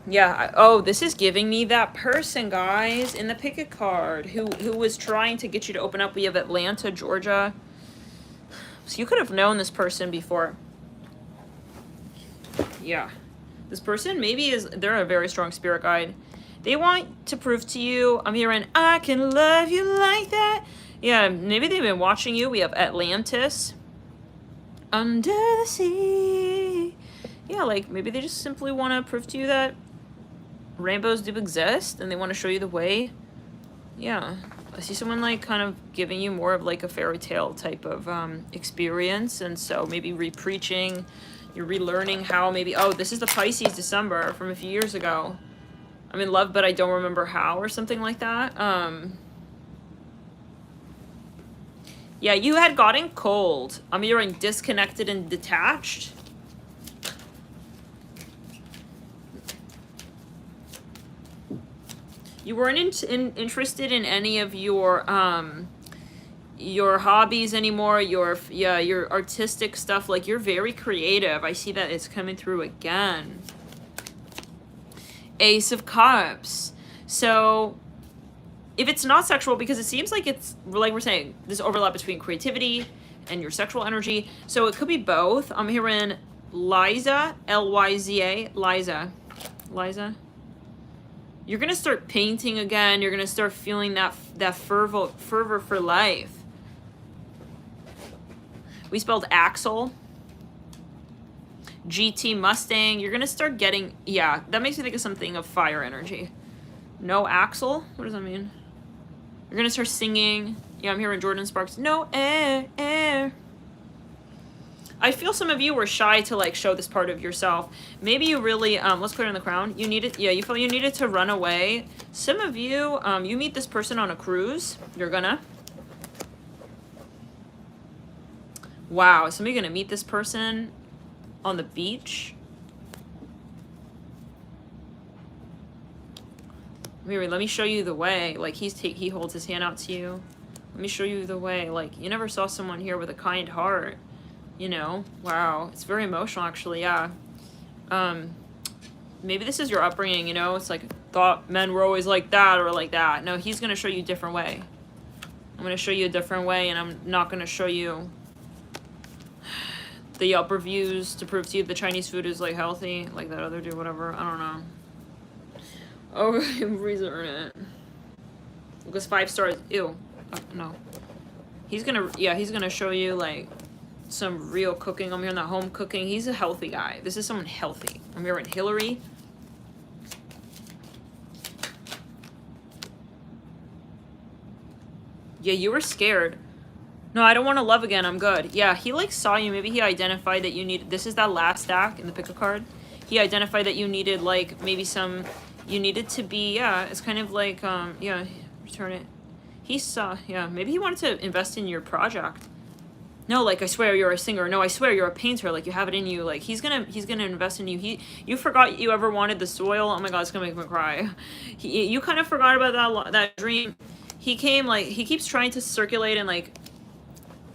Yeah, oh, this is giving me that person, guys, in the picket card who was trying to get you to open up. We have Atlanta, Georgia. So you could have known this person before. Yeah. This person they're a very strong spirit guide. They want to prove to you, I'm hearing, I can love you like that. Yeah, maybe they've been watching you. We have Atlantis. Under the sea. Yeah, like maybe they just simply want to prove to you that rainbows do exist and they want to show you the way. Yeah, I see someone like kind of giving you more of like a fairy tale type of experience, and so maybe re-preaching, you're relearning how maybe, oh, this is the Pisces December from a few years ago. I'm in love but I don't remember how, or something like that. Yeah, you had gotten cold. I'm hearing disconnected and detached. You weren't interested in any of your hobbies anymore, your artistic stuff. Like, you're very creative. I see that it's coming through again. Ace of Cups. So if it's not sexual, because it seems like it's, like we're saying, this overlap between creativity and your sexual energy. So it could be both. I'm hearing Liza, L-Y-Z-A, Liza. You're going to start painting again. You're going to start feeling that fervor for life. We spelled Axel. GT Mustang. You're going to start getting, yeah, that makes me think of something of fire energy. No Axel? What does that mean? You're going to start singing. Yeah, I'm hearing Jordan Sparks. No air. I feel some of you were shy to like show this part of yourself. Maybe you really, let's clear in the crown. You needed, yeah, you felt you needed to run away. Some of you, you meet this person on a cruise. You're gonna. Wow, somebody gonna meet this person on the beach. Miri, let me show you the way. Like he holds his hand out to you. Let me show you the way. Like, you never saw someone here with a kind heart. You know, wow, it's very emotional actually, yeah. Maybe this is your upbringing, you know, it's like, thought men were always like that or like that. No, he's gonna show you a different way. I'm gonna show you a different way, and I'm not gonna show you the Yelp reviews to prove to you the Chinese food is like healthy, like that other dude, whatever, I don't know. Oh, Breeze earn it. Because 5 stars, ew, no. He's gonna show you like some real cooking. I'm hearing that home cooking. He's a healthy guy. This is someone healthy. I'm hearing Hillary. Yeah, you were scared. No, I don't want to love again. I'm good. Yeah, he like saw you. Maybe he identified that you need. This is that last stack in the pick a card. He identified that you needed like maybe some. You needed to be. Yeah, it's kind of like yeah. Return it. He saw. Yeah, maybe he wanted to invest in your project. No, like, I swear you're a singer. No, I swear you're a painter. Like, you have it in you. Like, he's gonna invest in you. You forgot you ever wanted the soil. Oh my God, it's gonna make me cry. You kind of forgot about that dream. He came, like, he keeps trying to circulate and, like,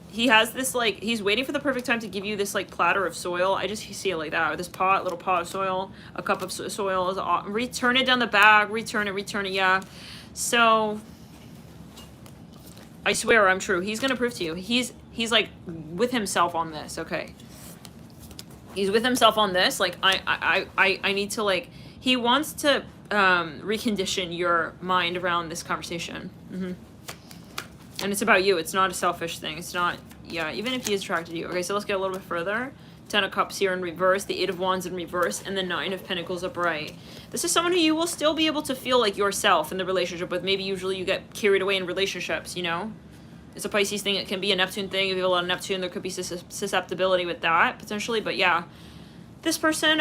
he has this, like, he's waiting for the perfect time to give you this, like, platter of soil. I just see it like that. Or this little pot of soil, a cup of soil. Return it down the bag. Return it, yeah. So, I swear I'm true. He's gonna prove to you. He's like with himself on this, okay? He's with himself on this. Like I need to like. He wants to recondition your mind around this conversation. And it's about you. It's not a selfish thing. It's not. Yeah. Even if he is attracted to you. Okay. So let's get a little bit further. 10 of Cups here in reverse, the 8 of Wands in reverse, and the 9 of Pentacles upright. This is someone who you will still be able to feel like yourself in the relationship with. Maybe usually you get carried away in relationships, you know? It's a Pisces thing. It can be a Neptune thing. If you have a lot of Neptune, there could be susceptibility with that, potentially. But yeah, this person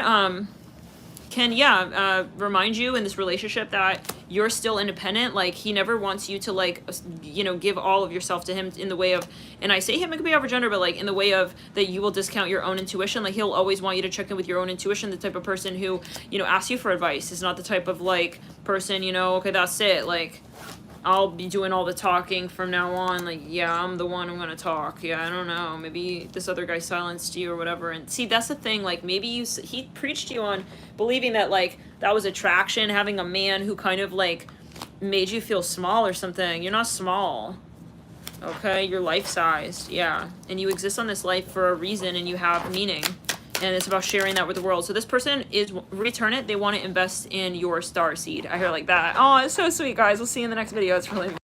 can, remind you in this relationship that you're still independent. Like, he never wants you to, like, you know, give all of yourself to him in the way of, and I say him, it could be over gender, but, like, in the way of that you will discount your own intuition. Like, he'll always want you to check in with your own intuition. The type of person who, you know, asks you for advice is not the type of, like, person, you know, okay, that's it. Like, I'll be doing all the talking from now on. Like, yeah, I'm the one who's gonna talk. Yeah, I don't know. Maybe this other guy silenced you or whatever. And see, that's the thing. Like, maybe he preached to you on believing that, like, that was attraction, having a man who kind of, like, made you feel small or something. You're not small. Okay? You're life-sized. Yeah. And you exist on this life for a reason, and you have meaning. And it's about sharing that with the world. So this person is, return it. They want to invest in your star seed. I hear like that. Oh, it's so sweet, guys. We'll see you in the next video. It's really